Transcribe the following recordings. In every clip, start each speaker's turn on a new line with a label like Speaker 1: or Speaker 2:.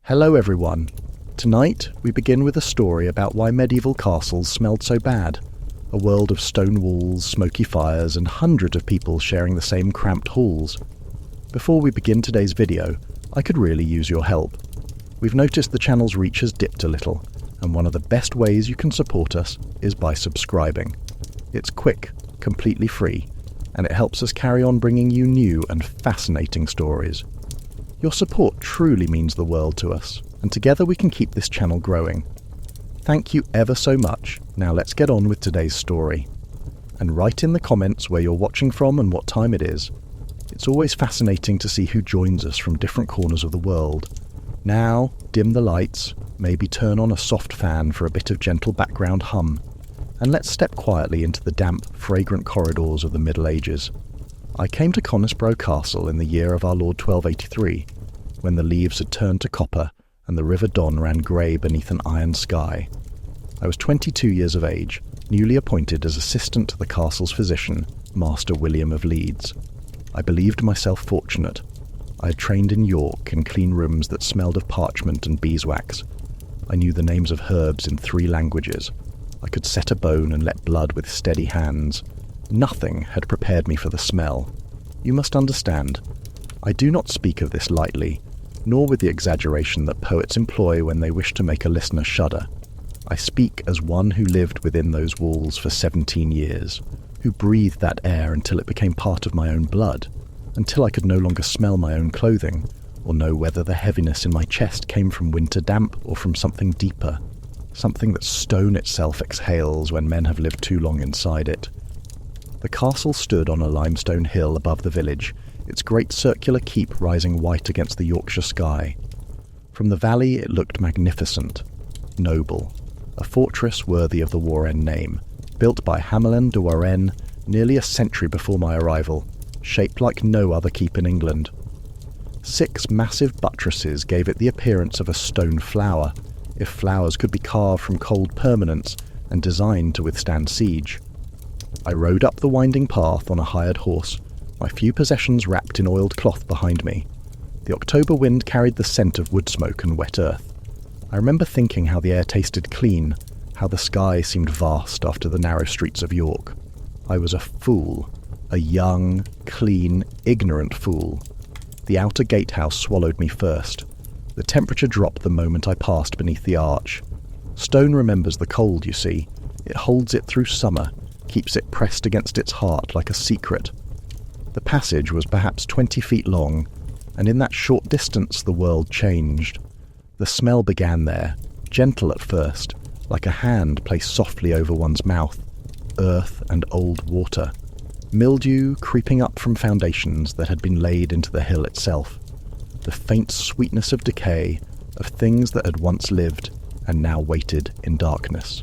Speaker 1: Hello everyone. Tonight we begin with a story about why medieval castles smelled so bad. A world of stone walls, smoky fires, and hundreds of people sharing the same cramped halls. Before we begin today's video, I could really use your help. We've noticed the channel's reach has dipped a little, and one of the best ways you can support us is by subscribing. It's quick, completely free, and it helps us carry on bringing you new and fascinating stories. Your support truly means the world to us, and together we can keep this channel growing. Thank you ever so much. Now let's get on with today's story. And write in the comments where you're watching from and what time it is. It's always fascinating to see who joins us from different corners of the world. Now, dim the lights, maybe turn on a soft fan for a bit of gentle background hum, and let's step quietly into the damp, fragrant corridors of the Middle Ages. I came to Conisbrough Castle in the year of our Lord 1283, when the leaves had turned to copper and the River Don ran grey beneath an iron sky. I was 22 years of age, newly appointed as assistant to the castle's physician, Master William of Leeds. I believed myself fortunate. I had trained in York in clean rooms that smelled of parchment and beeswax. I knew the names of herbs in 3 languages. I could set a bone and let blood with steady hands. Nothing had prepared me for the smell. You must understand, I do not speak of this lightly, nor with the exaggeration that poets employ when they wish to make a listener shudder. I speak as one who lived within those walls for 17 years, who breathed that air until it became part of my own blood, until I could no longer smell my own clothing, or know whether the heaviness in my chest came from winter damp or from something deeper, something that stone itself exhales when men have lived too long inside it. The castle stood on a limestone hill above the village, its great circular keep rising white against the Yorkshire sky. From the valley it looked magnificent, noble, a fortress worthy of the Warren name, built by Hamelin de Warenne nearly a century before my arrival, shaped like no other keep in England. 6 massive buttresses gave it the appearance of a stone flower, if flowers could be carved from cold permanence and designed to withstand siege. I rode up the winding path on a hired horse, my few possessions wrapped in oiled cloth behind me. The October wind carried the scent of wood smoke and wet earth. I remember thinking how the air tasted clean, how the sky seemed vast after the narrow streets of York. I was a fool, a young, clean, ignorant fool. The outer gatehouse swallowed me first. The temperature dropped the moment I passed beneath the arch. Stone remembers the cold, you see. It holds it through summer, keeps it pressed against its heart like a secret. The passage was perhaps 20 feet long, and in that short distance the world changed. The smell began there, gentle at first, like a hand placed softly over one's mouth, earth and old water, mildew creeping up from foundations that had been laid into the hill itself, the faint sweetness of decay, of things that had once lived and now waited in darkness.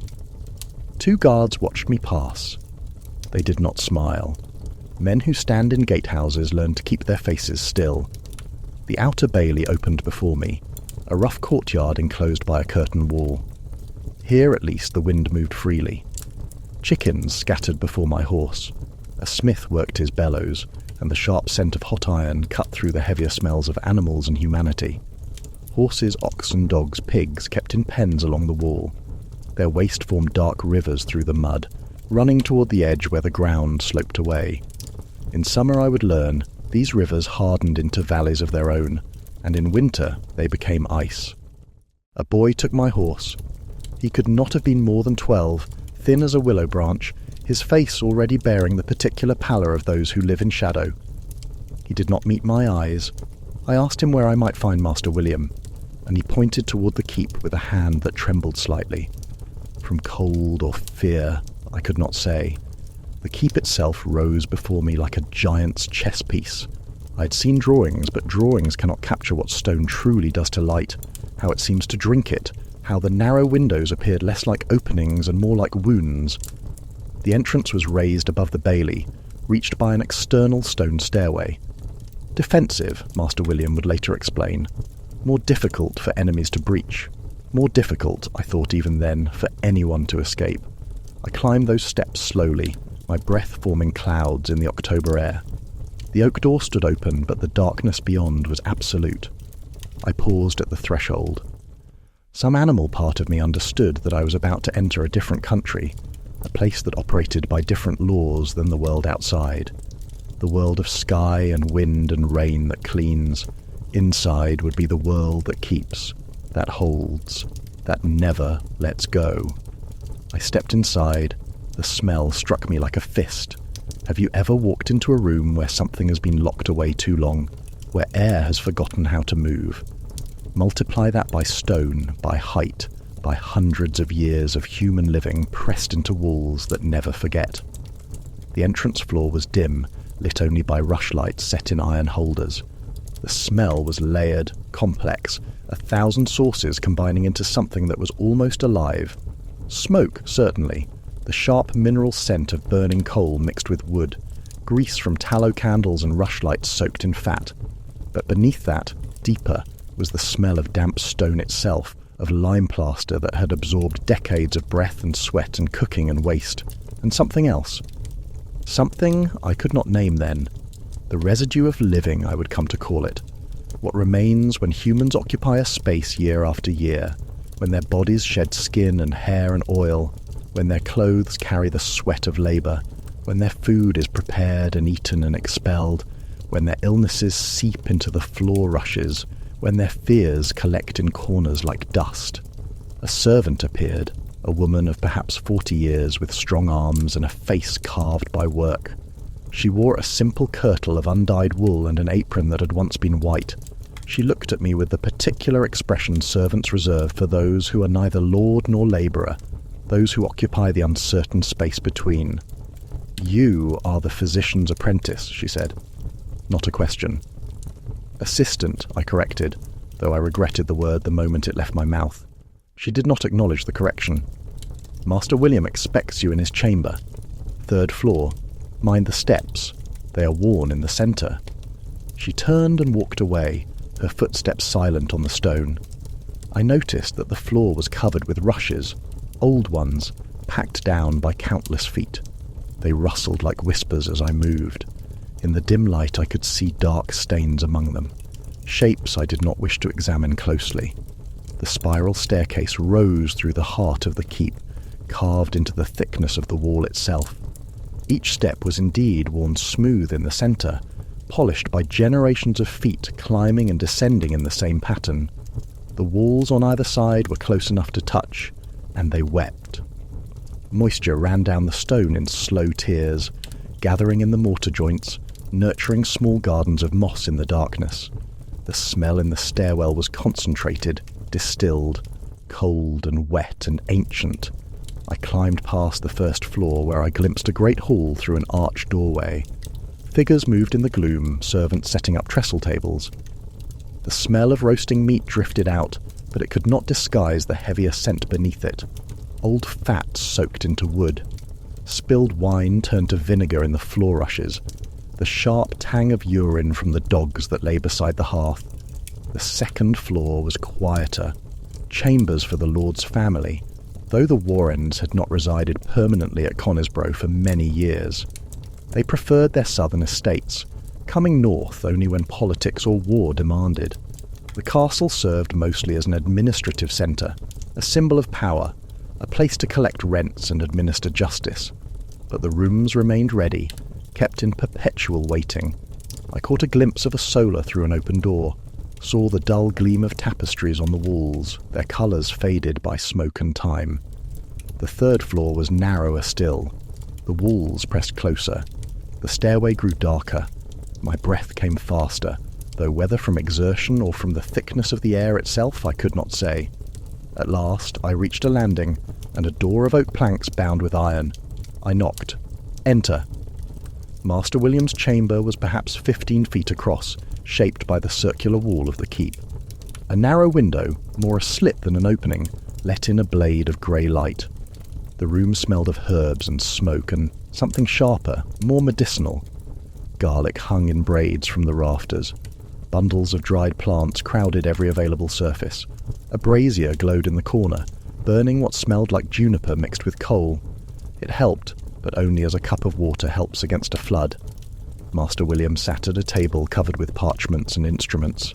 Speaker 1: 2 guards watched me pass. They did not smile. Men who stand in gatehouses learn to keep their faces still. The outer bailey opened before me, a rough courtyard enclosed by a curtain wall. Here at least the wind moved freely. Chickens scattered before my horse. A smith worked his bellows, and the sharp scent of hot iron cut through the heavier smells of animals and humanity. Horses, oxen, dogs, pigs kept in pens along the wall. Their waste formed dark rivers through the mud, running toward the edge where the ground sloped away. In summer, I would learn, these rivers hardened into valleys of their own, and in winter they became ice. A boy took my horse. He could not have been more than 12, thin as a willow branch, his face already bearing the particular pallor of those who live in shadow. He did not meet my eyes. I asked him where I might find Master William, and he pointed toward the keep with a hand that trembled slightly. From cold or fear, I could not say. The keep itself rose before me like a giant's chess piece. I had seen drawings, but drawings cannot capture what stone truly does to light, how it seems to drink it, how the narrow windows appeared less like openings and more like wounds. The entrance was raised above the bailey, reached by an external stone stairway. Defensive, Master William would later explain. More difficult for enemies to breach. More difficult, I thought even then, for anyone to escape. I climbed those steps slowly, my breath forming clouds in the October air. The oak door stood open, but the darkness beyond was absolute. I paused at the threshold. Some animal part of me understood that I was about to enter a different country, a place that operated by different laws than the world outside. The world of sky and wind and rain that cleans. Inside would be the world that keeps, that holds, that never lets go. I stepped inside. The smell struck me like a fist. Have you ever walked into a room where something has been locked away too long, where air has forgotten how to move? Multiply that by stone, by height, by hundreds of years of human living pressed into walls that never forget. The entrance floor was dim, lit only by rushlights set in iron holders. The smell was layered, complex, 1,000 sources combining into something that was almost alive. Smoke, certainly. The sharp mineral scent of burning coal mixed with wood. Grease from tallow candles and rushlights soaked in fat. But beneath that, deeper, was the smell of damp stone itself, of lime plaster that had absorbed decades of breath and sweat and cooking and waste. And something else. Something I could not name then. The residue of living, I would come to call it. What remains when humans occupy a space year after year, when their bodies shed skin and hair and oil, when their clothes carry the sweat of labour, when their food is prepared and eaten and expelled, when their illnesses seep into the floor rushes, when their fears collect in corners like dust. A servant appeared, a woman of perhaps 40 years with strong arms and a face carved by work. She wore a simple kirtle of undyed wool and an apron that had once been white. She looked at me with the particular expression servants reserve for those who are neither lord nor labourer, those who occupy the uncertain space between. "You are the physician's apprentice," she said. Not a question. "Assistant," I corrected, though I regretted the word the moment it left my mouth. She did not acknowledge the correction. "Master William expects you in his chamber. 3rd floor. Mind the steps. They are worn in the centre." She turned and walked away, her footsteps silent on the stone. I noticed that the floor was covered with rushes, old ones, packed down by countless feet. They rustled like whispers as I moved. In the dim light I could see dark stains among them, shapes I did not wish to examine closely. The spiral staircase rose through the heart of the keep, carved into the thickness of the wall itself. Each step was indeed worn smooth in the centre, polished by generations of feet climbing and descending in the same pattern. The walls on either side were close enough to touch, and they wept. Moisture ran down the stone in slow tears, gathering in the mortar joints, nurturing small gardens of moss in the darkness. The smell in the stairwell was concentrated, distilled, cold and wet and ancient. I climbed past the 1st floor where I glimpsed a great hall through an arched doorway. Figures moved in the gloom, servants setting up trestle tables. The smell of roasting meat drifted out, but it could not disguise the heavier scent beneath it. Old fat soaked into wood. Spilled wine turned to vinegar in the floor rushes. The sharp tang of urine from the dogs that lay beside the hearth. The 2nd floor was quieter. Chambers for the Lord's family, though the Warrens had not resided permanently at Conisbrough for many years. They preferred their southern estates, coming north only when politics or war demanded. The castle served mostly as an administrative centre, a symbol of power, a place to collect rents and administer justice. But the rooms remained ready, kept in perpetual waiting. I caught a glimpse of a solar through an open door, saw the dull gleam of tapestries on the walls, their colours faded by smoke and time. The 3rd floor was narrower still. The walls pressed closer. The stairway grew darker. My breath came faster, though whether from exertion or from the thickness of the air itself I could not say. At last I reached a landing, and a door of oak planks bound with iron. I knocked. "Enter." Master William's chamber was perhaps 15 feet across, shaped by the circular wall of the keep. A narrow window, more a slit than an opening, let in a blade of grey light. The room smelled of herbs and smoke and something sharper, more medicinal. Garlic hung in braids from the rafters. Bundles of dried plants crowded every available surface. A brazier glowed in the corner, burning what smelled like juniper mixed with coal. It helped, but only as a cup of water helps against a flood. Master William sat at a table covered with parchments and instruments.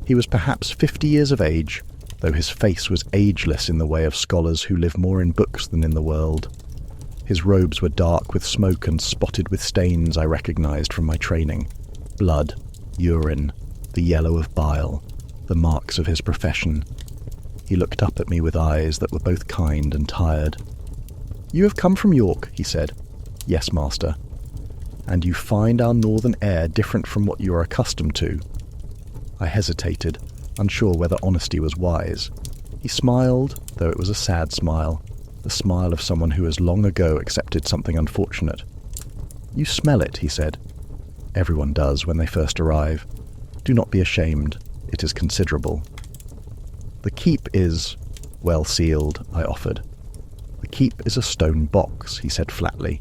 Speaker 1: He was perhaps 50 years of age, though his face was ageless in the way of scholars who live more in books than in the world. His robes were dark with smoke and spotted with stains I recognized from my training. Blood, urine, the yellow of bile, the marks of his profession. He looked up at me with eyes that were both kind and tired. "You have come from York," he said. "Yes, master." "And you find our northern air different from what you are accustomed to?" I hesitated, unsure whether honesty was wise. He smiled, though it was a sad smile, the smile of someone who has long ago accepted something unfortunate. "You smell it," he said. "Everyone does when they first arrive. Do not be ashamed. It is considerable." "The keep is well sealed," I offered. "The keep is a stone box," he said flatly.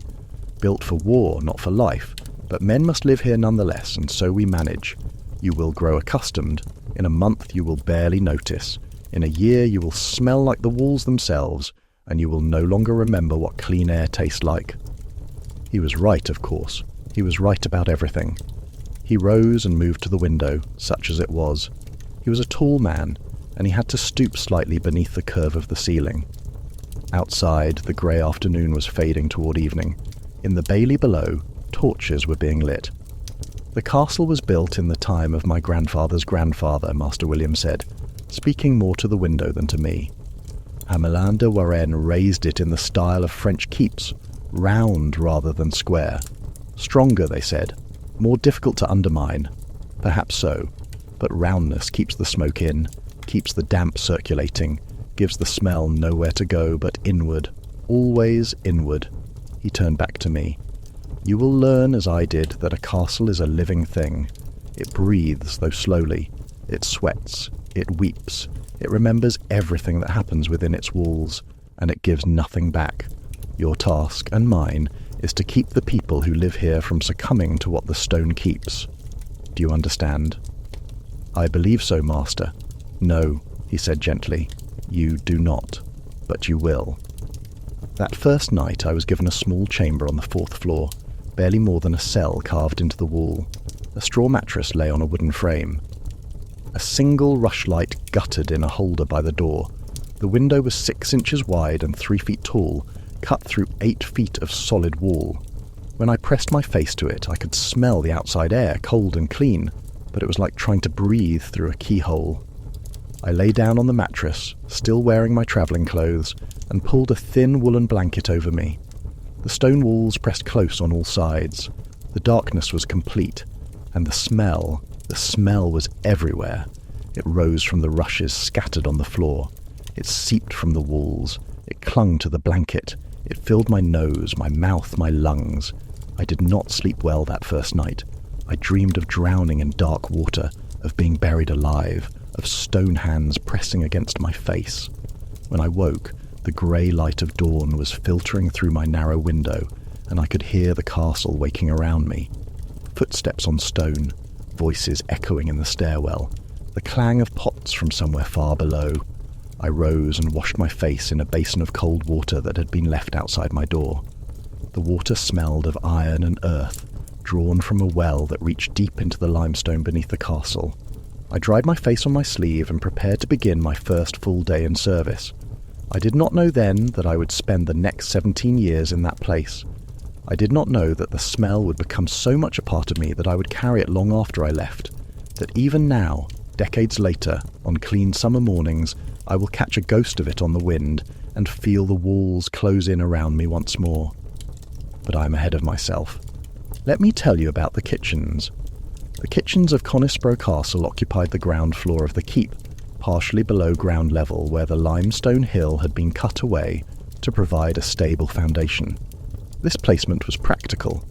Speaker 1: "Built for war, not for life, but men must live here nonetheless, and so we manage. You will grow accustomed. In a month you will barely notice. In a year you will smell like the walls themselves, and you will no longer remember what clean air tastes like." He was right, of course. He was right about everything. He rose and moved to the window, such as it was. He was a tall man, and he had to stoop slightly beneath the curve of the ceiling. Outside, the grey afternoon was fading toward evening. In the bailey below, torches were being lit. "The castle was built in the time of my grandfather's grandfather," Master William said, speaking more to the window than to me. "Hamelin de Warenne raised it in the style of French keeps, round rather than square. Stronger, they said, more difficult to undermine. Perhaps so, but roundness keeps the smoke in, keeps the damp circulating, gives the smell nowhere to go but inward, always inward." He turned back to me. "You will learn, as I did, that a castle is a living thing. It breathes, though slowly. It sweats. It weeps. It remembers everything that happens within its walls, and it gives nothing back. Your task, and mine, is to keep the people who live here from succumbing to what the stone keeps. Do you understand?" "I believe so, master." "No," he said gently. "You do not, but you will." That first night I was given a small chamber on the 4th floor, barely more than a cell carved into the wall. A straw mattress lay on a wooden frame. A single rushlight guttered in a holder by the door. The window was 6 inches wide and 3 feet tall, cut through 8 feet of solid wall. When I pressed my face to it, I could smell the outside air, cold and clean, but it was like trying to breathe through a keyhole. I lay down on the mattress, still wearing my travelling clothes, and pulled a thin woolen blanket over me. The stone walls pressed close on all sides. The darkness was complete, and the smell was everywhere. It rose from the rushes scattered on the floor. It seeped from the walls. It clung to the blanket. It filled my nose, my mouth, my lungs. I did not sleep well that first night. I dreamed of drowning in dark water, of being buried alive, of stone hands pressing against my face. When I woke, the grey light of dawn was filtering through my narrow window, and I could hear the castle waking around me. Footsteps on stone, voices echoing in the stairwell, the clang of pots from somewhere far below. I rose and washed my face in a basin of cold water that had been left outside my door. The water smelled of iron and earth, drawn from a well that reached deep into the limestone beneath the castle. I dried my face on my sleeve and prepared to begin my first full day in service. I did not know then that I would spend the next 17 years in that place. I did not know that the smell would become so much a part of me that I would carry it long after I left, that even now, decades later, on clean summer mornings, I will catch a ghost of it on the wind and feel the walls close in around me once more. But I am ahead of myself. Let me tell you about the kitchens. The kitchens of Conisbrough Castle occupied the ground floor of the keep, partially below ground level where the limestone hill had been cut away to provide a stable foundation. This placement was practical.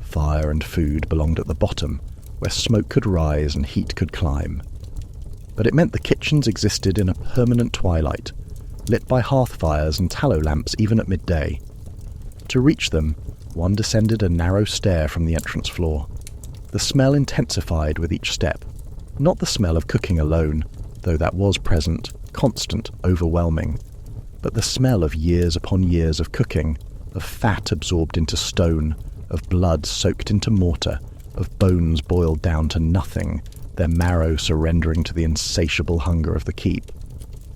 Speaker 1: Fire and food belonged at the bottom, where smoke could rise and heat could climb. But it meant the kitchens existed in a permanent twilight, lit by hearth fires and tallow lamps even at midday. To reach them, one descended a narrow stair from the entrance floor. The smell intensified with each step. Not the smell of cooking alone, though that was present, constant, overwhelming, but the smell of years upon years of cooking, of fat absorbed into stone, of blood soaked into mortar, of bones boiled down to nothing, their marrow surrendering to the insatiable hunger of the keep.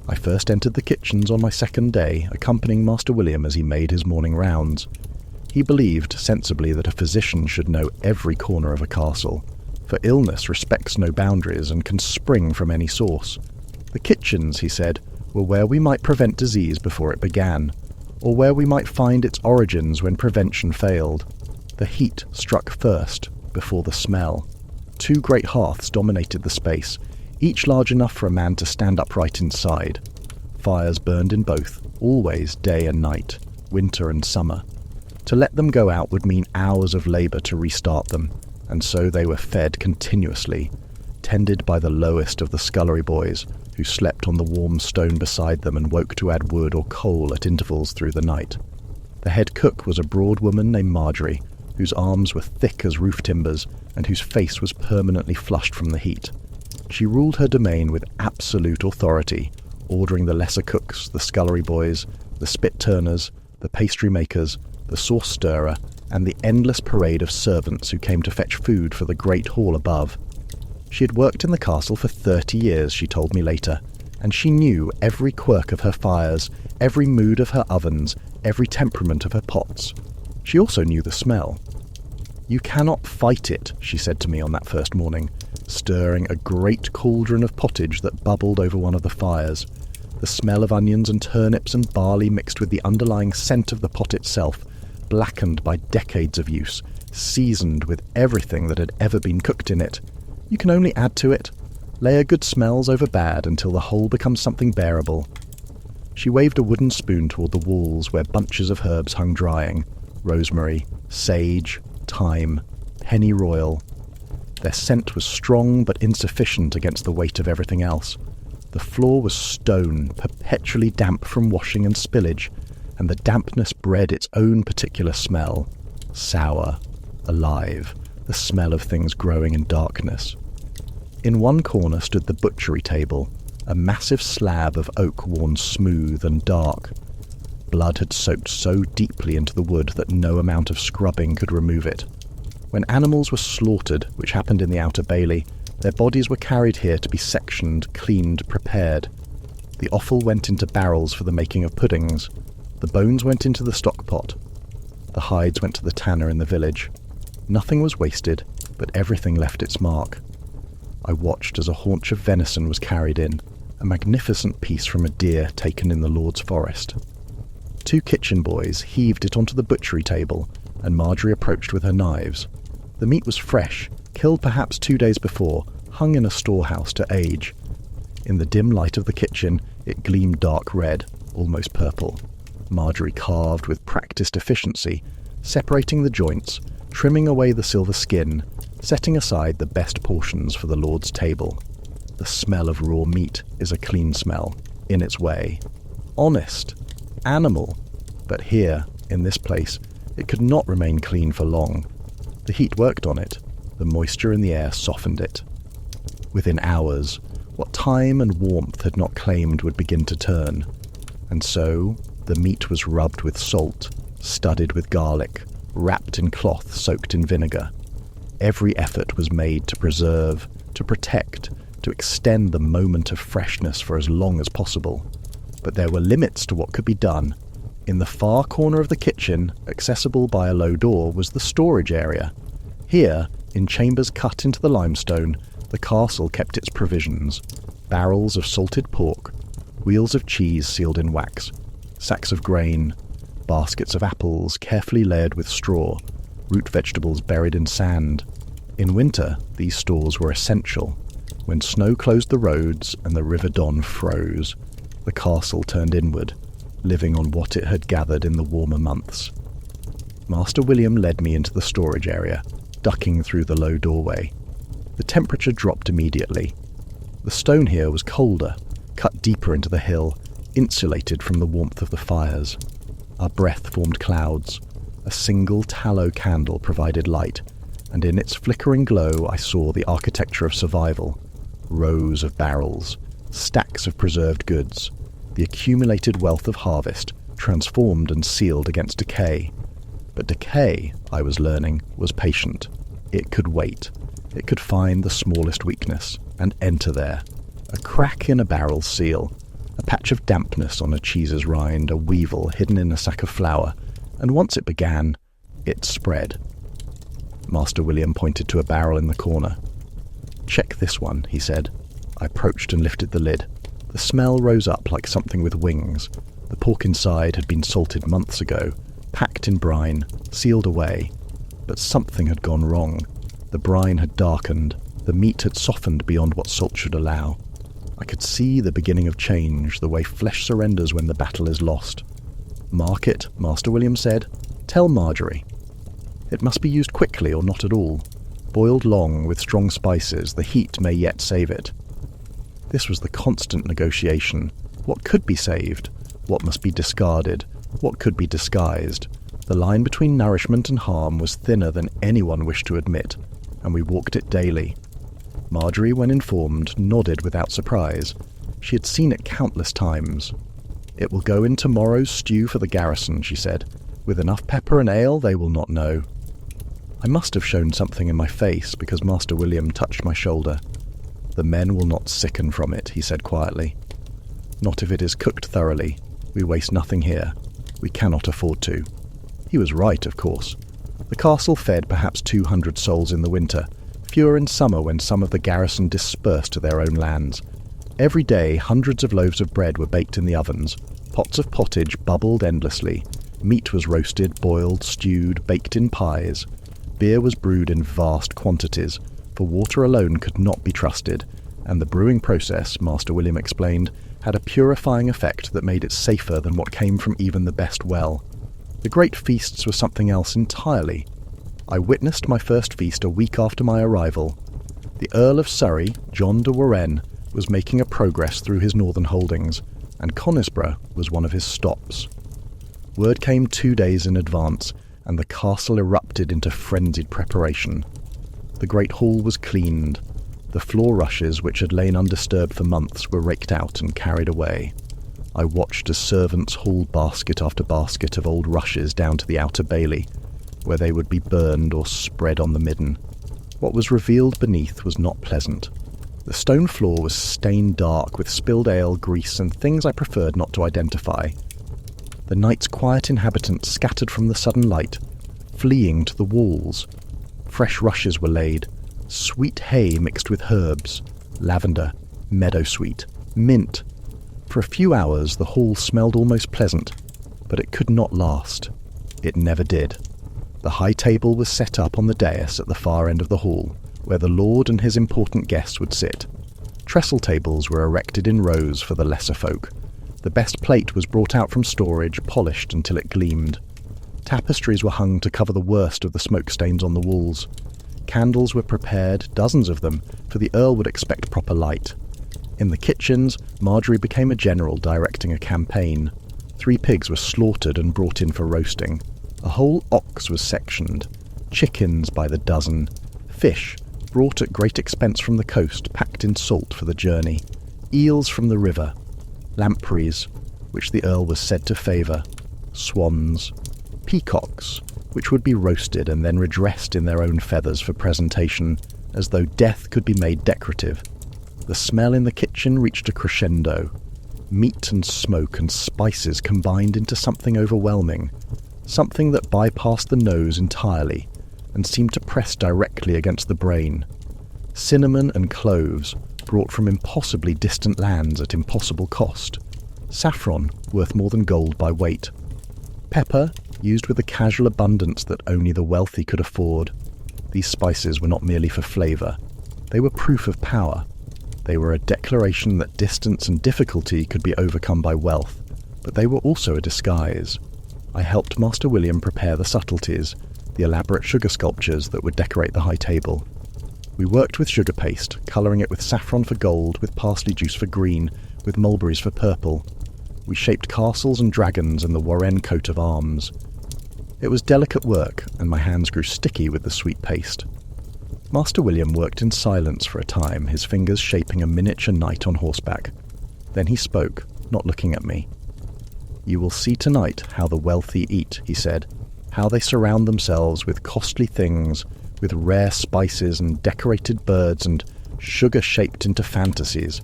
Speaker 1: I first entered the kitchens on my second day, accompanying Master William as he made his morning rounds. He believed sensibly that a physician should know every corner of a castle, for illness respects no boundaries and can spring from any source. The kitchens, he said, were where we might prevent disease before it began, or where we might find its origins when prevention failed. The heat struck first, before the smell. 2 great hearths dominated the space, each large enough for a man to stand upright inside. Fires burned in both, always day and night, winter and summer. To let them go out would mean hours of labour to restart them, and so they were fed continuously, tended by the lowest of the scullery boys, who slept on the warm stone beside them and woke to add wood or coal at intervals through the night. The head cook was a broad woman named Marjorie, whose arms were thick as roof timbers and whose face was permanently flushed from the heat. She ruled her domain with absolute authority, ordering the lesser cooks, the scullery boys, the spit turners, the pastry makers, the sauce stirrer, and the endless parade of servants who came to fetch food for the great hall above. She had worked in the castle for 30 years, she told me later, and she knew every quirk of her fires, every mood of her ovens, every temperament of her pots. She also knew the smell. "You cannot fight it," she said to me on that first morning, stirring a great cauldron of pottage that bubbled over one of the fires. The smell of onions and turnips and barley mixed with the underlying scent of the pot itself, blackened by decades of use, seasoned with everything that had ever been cooked in it. You can only add to it. Layer good smells over bad until the whole becomes something bearable. She waved a wooden spoon toward the walls where bunches of herbs hung drying. Rosemary, sage, thyme, pennyroyal. Their scent was strong but insufficient against the weight of everything else. The floor was stone, perpetually damp from washing and spillage, and the dampness bred its own particular smell. Sour, alive, the smell of things growing in darkness. In one corner stood the butchery table, a massive slab of oak worn smooth and dark. Blood had soaked so deeply into the wood that no amount of scrubbing could remove it. When animals were slaughtered, which happened in the outer bailey, their bodies were carried here to be sectioned, cleaned, prepared. The offal went into barrels for the making of puddings. The bones went into the stock pot. The hides went to the tanner in the village. Nothing was wasted, but everything left its mark. I watched as a haunch of venison was carried in, a magnificent piece from a deer taken in the Lord's forest. 2 kitchen boys heaved it onto the butchery table, and Marjorie approached with her knives. The meat was fresh, killed perhaps 2 days before, hung in a storehouse to age. In the dim light of the kitchen, it gleamed dark red, almost purple. Marjorie carved with practiced efficiency, separating the joints, trimming away the silver skin, setting aside the best portions for the Lord's table. The smell of raw meat is a clean smell, in its way. Honest. Animal. But here, in this place, it could not remain clean for long. The heat worked on it. The moisture in the air softened it. Within hours, what time and warmth had not claimed would begin to turn. And so, the meat was rubbed with salt, studded with garlic, wrapped in cloth soaked in vinegar. Every effort was made to preserve, to protect, to extend the moment of freshness for as long as possible. But there were limits to what could be done. In the far corner of the kitchen, accessible by a low door, was the storage area. Here, in chambers cut into the limestone, the castle kept its provisions: barrels of salted pork, wheels of cheese sealed in wax, sacks of grain, baskets of apples carefully layered with straw, root vegetables buried in sand. In winter, these stores were essential. When snow closed the roads and the River Don froze, the castle turned inward, living on what it had gathered in the warmer months. Master William led me into the storage area, ducking through the low doorway. The temperature dropped immediately. The stone here was colder, cut deeper into the hill, insulated from the warmth of the fires. Our breath formed clouds. A single tallow candle provided light, and in its flickering glow I saw the architecture of survival. Rows of barrels, stacks of preserved goods, the accumulated wealth of harvest, transformed and sealed against decay. But decay, I was learning, was patient. It could wait. It could find the smallest weakness and enter there. A crack in a barrel seal, a patch of dampness on a cheese's rind, a weevil hidden in a sack of flour, and once it began, it spread. Master William pointed to a barrel in the corner. "Check this one," he said. I approached and lifted the lid. The smell rose up like something with wings. The pork inside had been salted months ago, packed in brine, sealed away. But something had gone wrong. The brine had darkened. The meat had softened beyond what salt should allow. I could see the beginning of change, the way flesh surrenders when the battle is lost. "Mark it," Master William said. "Tell Marjorie. It must be used quickly or not at all. Boiled long with strong spices, the heat may yet save it." This was the constant negotiation. What could be saved? What must be discarded? What could be disguised? The line between nourishment and harm was thinner than anyone wished to admit, and we walked it daily. Marjorie, when informed, nodded without surprise. She had seen it countless times. "It will go in tomorrow's stew for the garrison," she said. "With enough pepper and ale, they will not know." I must have shown something in my face, because Master William touched my shoulder. "The men will not sicken from it," he said quietly. "Not if it is cooked thoroughly. We waste nothing here. We cannot afford to." He was right, of course. The castle fed perhaps 200 souls in the winter, fewer in summer when some of the garrison dispersed to their own lands. Every day hundreds of loaves of bread were baked in the ovens, pots of pottage bubbled endlessly, meat was roasted, boiled, stewed, baked in pies. Beer was brewed in vast quantities, for water alone could not be trusted, and the brewing process, Master William explained, had a purifying effect that made it safer than what came from even the best well. The great feasts were something else entirely. I witnessed my first feast a week after my arrival. The Earl of Surrey, John de Warenne, was making a progress through his northern holdings, and Conisbrough was one of his stops. Word came 2 days in advance, and the castle erupted into frenzied preparation. The great hall was cleaned. The floor rushes, which had lain undisturbed for months, were raked out and carried away. I watched as servants hauled basket after basket of old rushes down to the outer bailey, where they would be burned or spread on the midden. What was revealed beneath was not pleasant. The stone floor was stained dark with spilled ale, grease, and things I preferred not to identify. The night's quiet inhabitants scattered from the sudden light, fleeing to the walls. Fresh rushes were laid, sweet hay mixed with herbs, lavender, meadowsweet, mint. For a few hours the hall smelled almost pleasant, but it could not last. It never did. The high table was set up on the dais at the far end of the hall, where the lord and his important guests would sit. Trestle tables were erected in rows for the lesser folk. The best plate was brought out from storage, polished until it gleamed. Tapestries were hung to cover the worst of the smoke stains on the walls. Candles were prepared, dozens of them, for the Earl would expect proper light. In the kitchens, Marjorie became a general directing a campaign. 3 pigs were slaughtered and brought in for roasting. A whole ox was sectioned. Chickens by the dozen. Fish, brought at great expense from the coast, packed in salt for the journey. Eels from the river. Lampreys, which the Earl was said to favour. Swans. Peacocks, which would be roasted and then redressed in their own feathers for presentation, as though death could be made decorative. The smell in the kitchen reached a crescendo. Meat and smoke and spices combined into something overwhelming, something that bypassed the nose entirely and seemed to press directly against the brain. Cinnamon and cloves, brought from impossibly distant lands at impossible cost. Saffron, worth more than gold by weight. Pepper, used with a casual abundance that only the wealthy could afford. These spices were not merely for flavour. They were proof of power. They were a declaration that distance and difficulty could be overcome by wealth, but they were also a disguise. I helped Master William prepare the subtleties, the elaborate sugar sculptures that would decorate the high table. We worked with sugar paste, colouring it with saffron for gold, with parsley juice for green, with mulberries for purple. We shaped castles and dragons and the Warenne coat of arms. It was delicate work, and my hands grew sticky with the sweet paste. Master William worked in silence for a time, his fingers shaping a miniature knight on horseback. Then he spoke, not looking at me. "You will see tonight how the wealthy eat," he said, "how they surround themselves with costly things, with rare spices and decorated birds and sugar shaped into fantasies.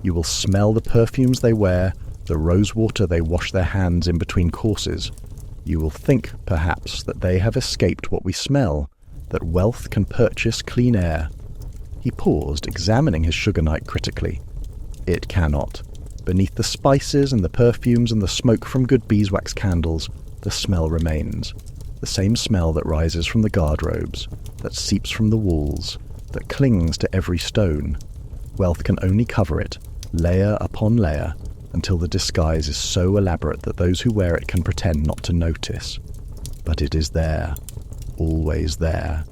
Speaker 1: You will smell the perfumes they wear, the rose water they wash their hands in between courses. You will think, perhaps, that they have escaped what we smell, that wealth can purchase clean air. He paused, examining his sugar night critically. It cannot. Beneath the spices and the perfumes and the smoke from good beeswax candles, the smell remains. The same smell that rises from the guardrobes, that seeps from the walls, that clings to every stone. Wealth can only cover it, layer upon layer, until the disguise is so elaborate that those who wear it can pretend not to notice. But it is there, always there.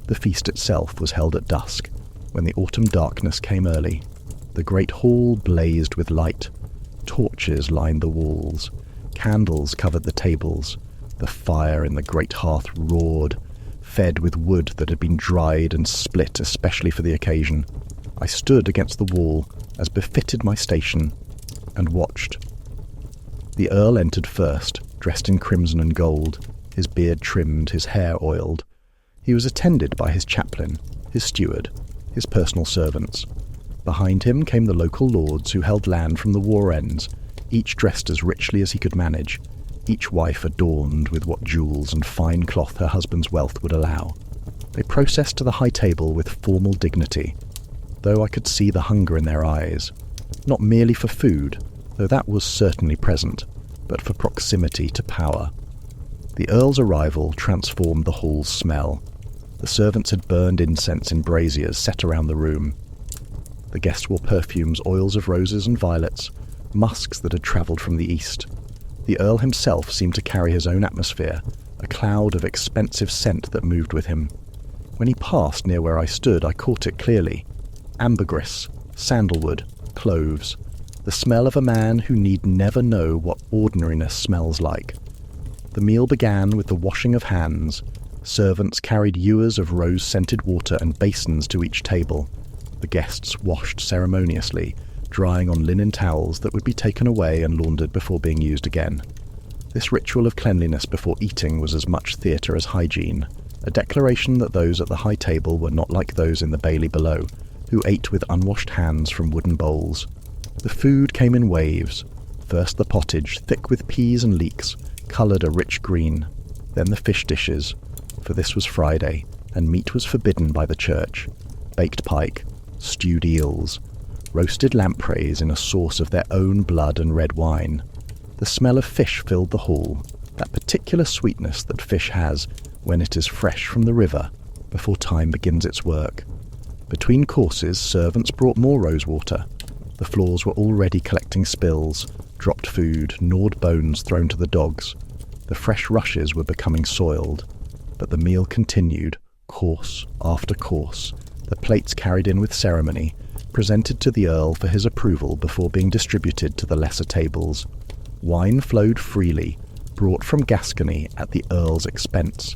Speaker 1: The feast itself was held at dusk, when the autumn darkness came early. The great hall blazed with light. Torches lined the walls. Candles covered the tables. The fire in the great hearth roared, fed with wood that had been dried and split especially for the occasion. I stood against the wall, as befitted my station, and watched. The Earl entered first, dressed in crimson and gold, his beard trimmed, his hair oiled. He was attended by his chaplain, his steward, his personal servants. Behind him came the local lords who held land from the war ends, each dressed as richly as he could manage, each wife adorned with what jewels and fine cloth her husband's wealth would allow. They processed to the high table with formal dignity, though I could see the hunger in their eyes, not merely for food, though that was certainly present, but for proximity to power. The Earl's arrival transformed the hall's smell. The servants had burned incense in braziers set around the room. The guests wore perfumes, oils of roses and violets, musks that had travelled from the east. The Earl himself seemed to carry his own atmosphere, a cloud of expensive scent that moved with him. When he passed near where I stood, I caught it clearly. Ambergris, sandalwood, cloves, the smell of a man who need never know what ordinariness smells like. The meal began with the washing of hands. Servants carried ewers of rose-scented water and basins to each table. The guests washed ceremoniously, drying on linen towels that would be taken away and laundered before being used again. This ritual of cleanliness before eating was as much theatre as hygiene, a declaration that those at the high table were not like those in the bailey below, who ate with unwashed hands from wooden bowls. The food came in waves. First the pottage, thick with peas and leeks, coloured a rich green. Then the fish dishes, for this was Friday, and meat was forbidden by the church. Baked pike, stewed eels, roasted lampreys in a sauce of their own blood and red wine. The smell of fish filled the hall, that particular sweetness that fish has when it is fresh from the river, before time begins its work. Between courses, servants brought more rosewater. The floors were already collecting spills, dropped food, gnawed bones thrown to the dogs. The fresh rushes were becoming soiled. But the meal continued, course after course, the plates carried in with ceremony, presented to the Earl for his approval before being distributed to the lesser tables. Wine flowed freely, brought from Gascony at the Earl's expense.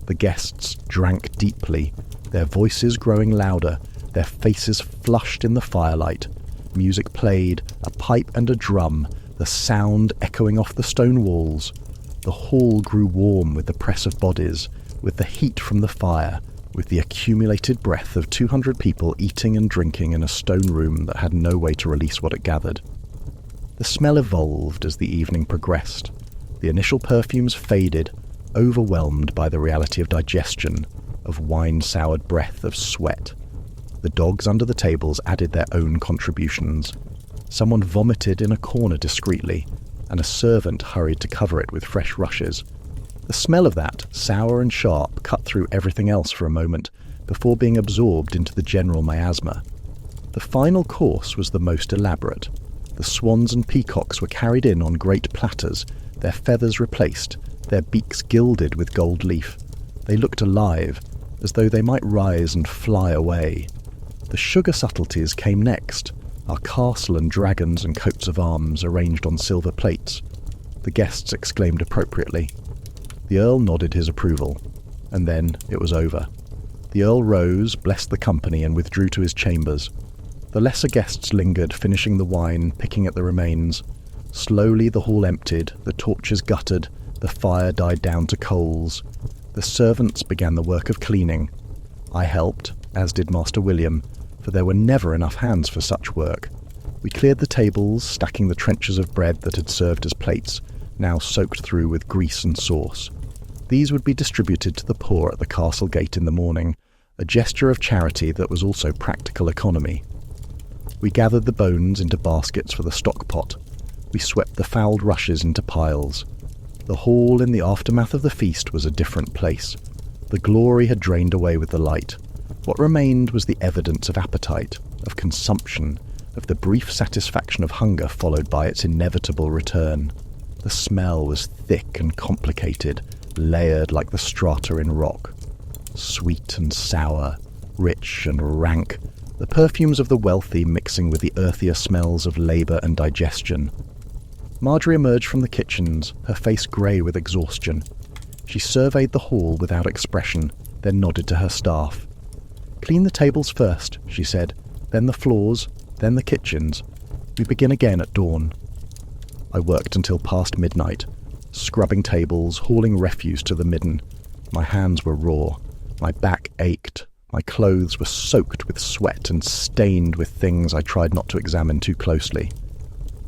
Speaker 1: The guests drank deeply, their voices growing louder, their faces flushed in the firelight. Music played, a pipe and a drum, the sound echoing off the stone walls. The hall grew warm with the press of bodies, with the heat from the fire, with the accumulated breath of 200 people eating and drinking in a stone room that had no way to release what it gathered. The smell evolved as the evening progressed. The initial perfumes faded, overwhelmed by the reality of digestion, of wine-soured breath, of sweat. The dogs under the tables added their own contributions. Someone vomited in a corner discreetly, and a servant hurried to cover it with fresh rushes. The smell of that, sour and sharp, cut through everything else for a moment, before being absorbed into the general miasma. The final course was the most elaborate. The swans and peacocks were carried in on great platters, their feathers replaced, their beaks gilded with gold leaf. They looked alive, as though they might rise and fly away. The sugar subtleties came next, our castle and dragons and coats of arms arranged on silver plates. The guests exclaimed appropriately. The Earl nodded his approval, and then it was over. The Earl rose, blessed the company, and withdrew to his chambers. The lesser guests lingered, finishing the wine, picking at the remains. Slowly the hall emptied, the torches guttered, the fire died down to coals. The servants began the work of cleaning. I helped, as did Master William, for there were never enough hands for such work. We cleared the tables, stacking the trenchers of bread that had served as plates, now soaked through with grease and sauce. These would be distributed to the poor at the castle gate in the morning, a gesture of charity that was also practical economy. We gathered the bones into baskets for the stock pot. We swept the fouled rushes into piles. The hall in the aftermath of the feast was a different place. The glory had drained away with the light. What remained was the evidence of appetite, of consumption, of the brief satisfaction of hunger followed by its inevitable return. The smell was thick and complicated, layered like the strata in rock. Sweet and sour, rich and rank, the perfumes of the wealthy mixing with the earthier smells of labour and digestion. Marjorie emerged from the kitchens, her face grey with exhaustion. She surveyed the hall without expression, then nodded to her staff. "Clean the tables first," she said, "then the floors, then the kitchens. We begin again at dawn." I worked until past midnight, scrubbing tables, hauling refuse to the midden. My hands were raw, my back ached, my clothes were soaked with sweat and stained with things I tried not to examine too closely.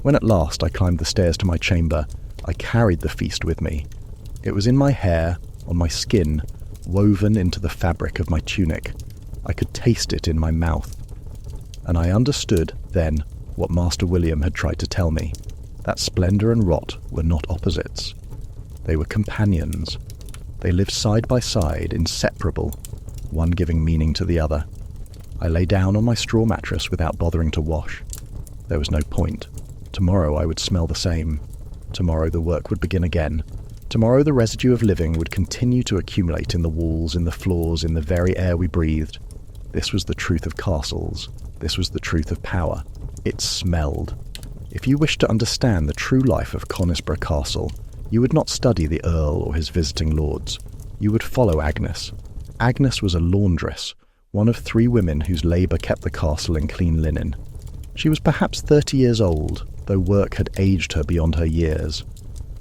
Speaker 1: When at last I climbed the stairs to my chamber, I carried the feast with me. It was in my hair, on my skin, woven into the fabric of my tunic. I could taste it in my mouth. And I understood, then, what Master William had tried to tell me, that splendour and rot were not opposites. They were companions. They lived side by side, inseparable, one giving meaning to the other. I lay down on my straw mattress without bothering to wash. There was no point. Tomorrow I would smell the same. Tomorrow the work would begin again. Tomorrow the residue of living would continue to accumulate in the walls, in the floors, in the very air we breathed. This was the truth of castles. This was the truth of power. It smelled. If you wished to understand the true life of Conisbrough Castle, you would not study the Earl or his visiting lords. You would follow Agnes. Agnes was a laundress, one of 3 women whose labour kept the castle in clean linen. She was perhaps 30 years old, though work had aged her beyond her years.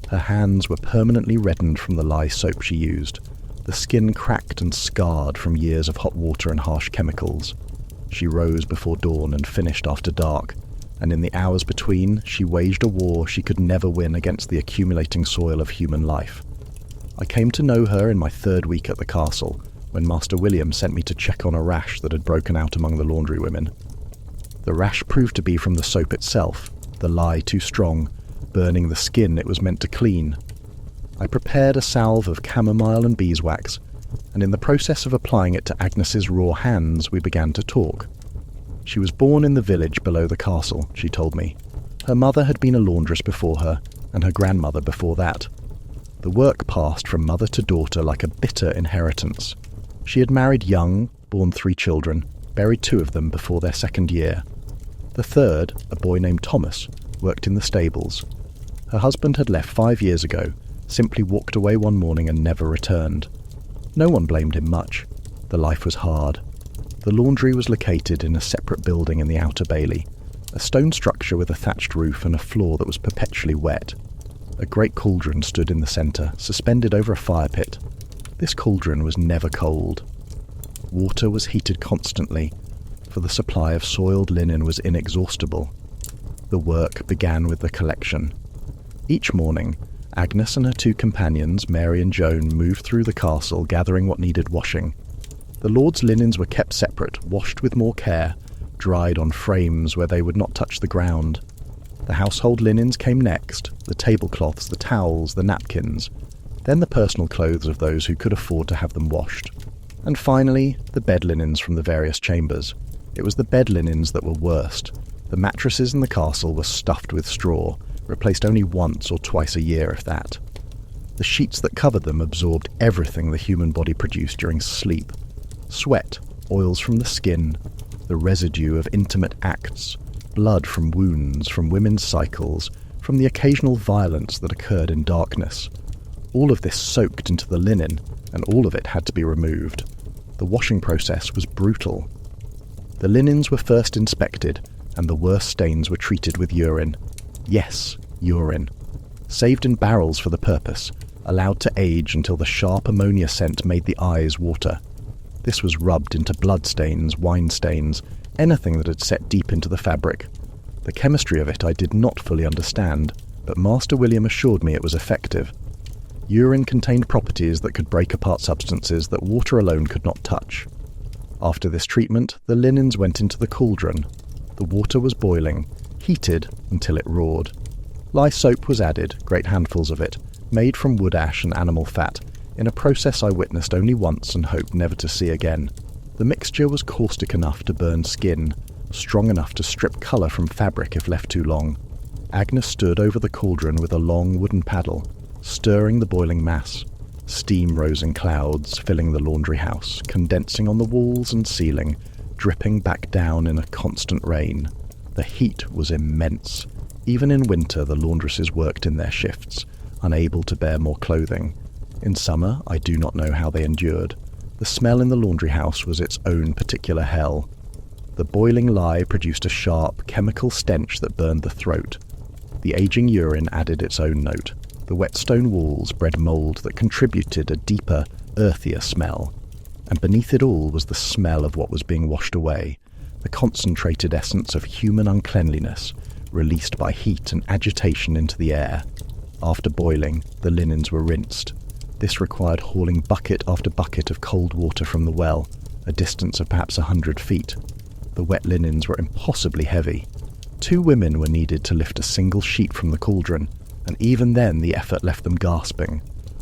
Speaker 1: Her hands were permanently reddened from the lye soap she used, the skin cracked and scarred from years of hot water and harsh chemicals. She rose before dawn and finished after dark, and in the hours between she waged a war she could never win against the accumulating soil of human life. I came to know her in my 3rd week at the castle, when Master William sent me to check on a rash that had broken out among the laundry women. The rash proved to be from the soap itself, the lye too strong, burning the skin it was meant to clean. I prepared a salve of chamomile and beeswax, and in the process of applying it to Agnes's raw hands we began to talk. She was born in the village below the castle, she told me. Her mother had been a laundress before her, and her grandmother before that. The work passed from mother to daughter like a bitter inheritance. She had married young, borne 3 children, buried 2 of them before their 2nd year. The 3rd, a boy named Thomas, worked in the stables. Her husband had left 5 years ago, simply walked away one morning and never returned. No one blamed him much. The life was hard. The laundry was located in a separate building in the outer bailey, a stone structure with a thatched roof and a floor that was perpetually wet. A great cauldron stood in the centre, suspended over a fire pit. This cauldron was never cold. Water was heated constantly, for the supply of soiled linen was inexhaustible. The work began with the collection. Each morning, Agnes and her 2 companions, Mary and Joan, moved through the castle gathering what needed washing. The lord's linens were kept separate, washed with more care, dried on frames where they would not touch the ground. The household linens came next, the tablecloths, the towels, the napkins, then the personal clothes of those who could afford to have them washed. And finally, the bed linens from the various chambers. It was the bed linens that were worst. The mattresses in the castle were stuffed with straw, replaced only once or twice a year, if that. The sheets that covered them absorbed everything the human body produced during sleep. Sweat, oils from the skin, the residue of intimate acts, blood from wounds, from women's cycles, from the occasional violence that occurred in darkness. All of this soaked into the linen, and all of it had to be removed. The washing process was brutal. The linens were first inspected, and the worst stains were treated with urine. Yes, urine. Saved in barrels for the purpose, allowed to age until the sharp ammonia scent made the eyes water. This was rubbed into bloodstains, wine stains, anything that had set deep into the fabric. The chemistry of it I did not fully understand, but Master William assured me it was effective. Urine contained properties that could break apart substances that water alone could not touch. After this treatment, the linens went into the cauldron. The water was boiling, heated until it roared. Lye soap was added, great handfuls of it, made from wood ash and animal fat, in a process I witnessed only once and hope never to see again. The mixture was caustic enough to burn skin, strong enough to strip colour from fabric if left too long. Agnes stood over the cauldron with a long wooden paddle, stirring the boiling mass. Steam rose in clouds, filling the laundry house, condensing on the walls and ceiling, dripping back down in a constant rain. The heat was immense. Even in winter, the laundresses worked in their shifts, unable to bear more clothing. In summer, I do not know how they endured. The smell in the laundry house was its own particular hell. The boiling lye produced a sharp, chemical stench that burned the throat. The aging urine added its own note. The wet stone walls bred mould that contributed a deeper, earthier smell. And beneath it all was the smell of what was being washed away, the concentrated essence of human uncleanliness, released by heat and agitation into the air. After boiling, the linens were rinsed. This required hauling bucket after bucket of cold water from the well, a distance of perhaps 100 feet. The wet linens were impossibly heavy. 2 women were needed to lift a single sheet from the cauldron, and even then the effort left them gasping.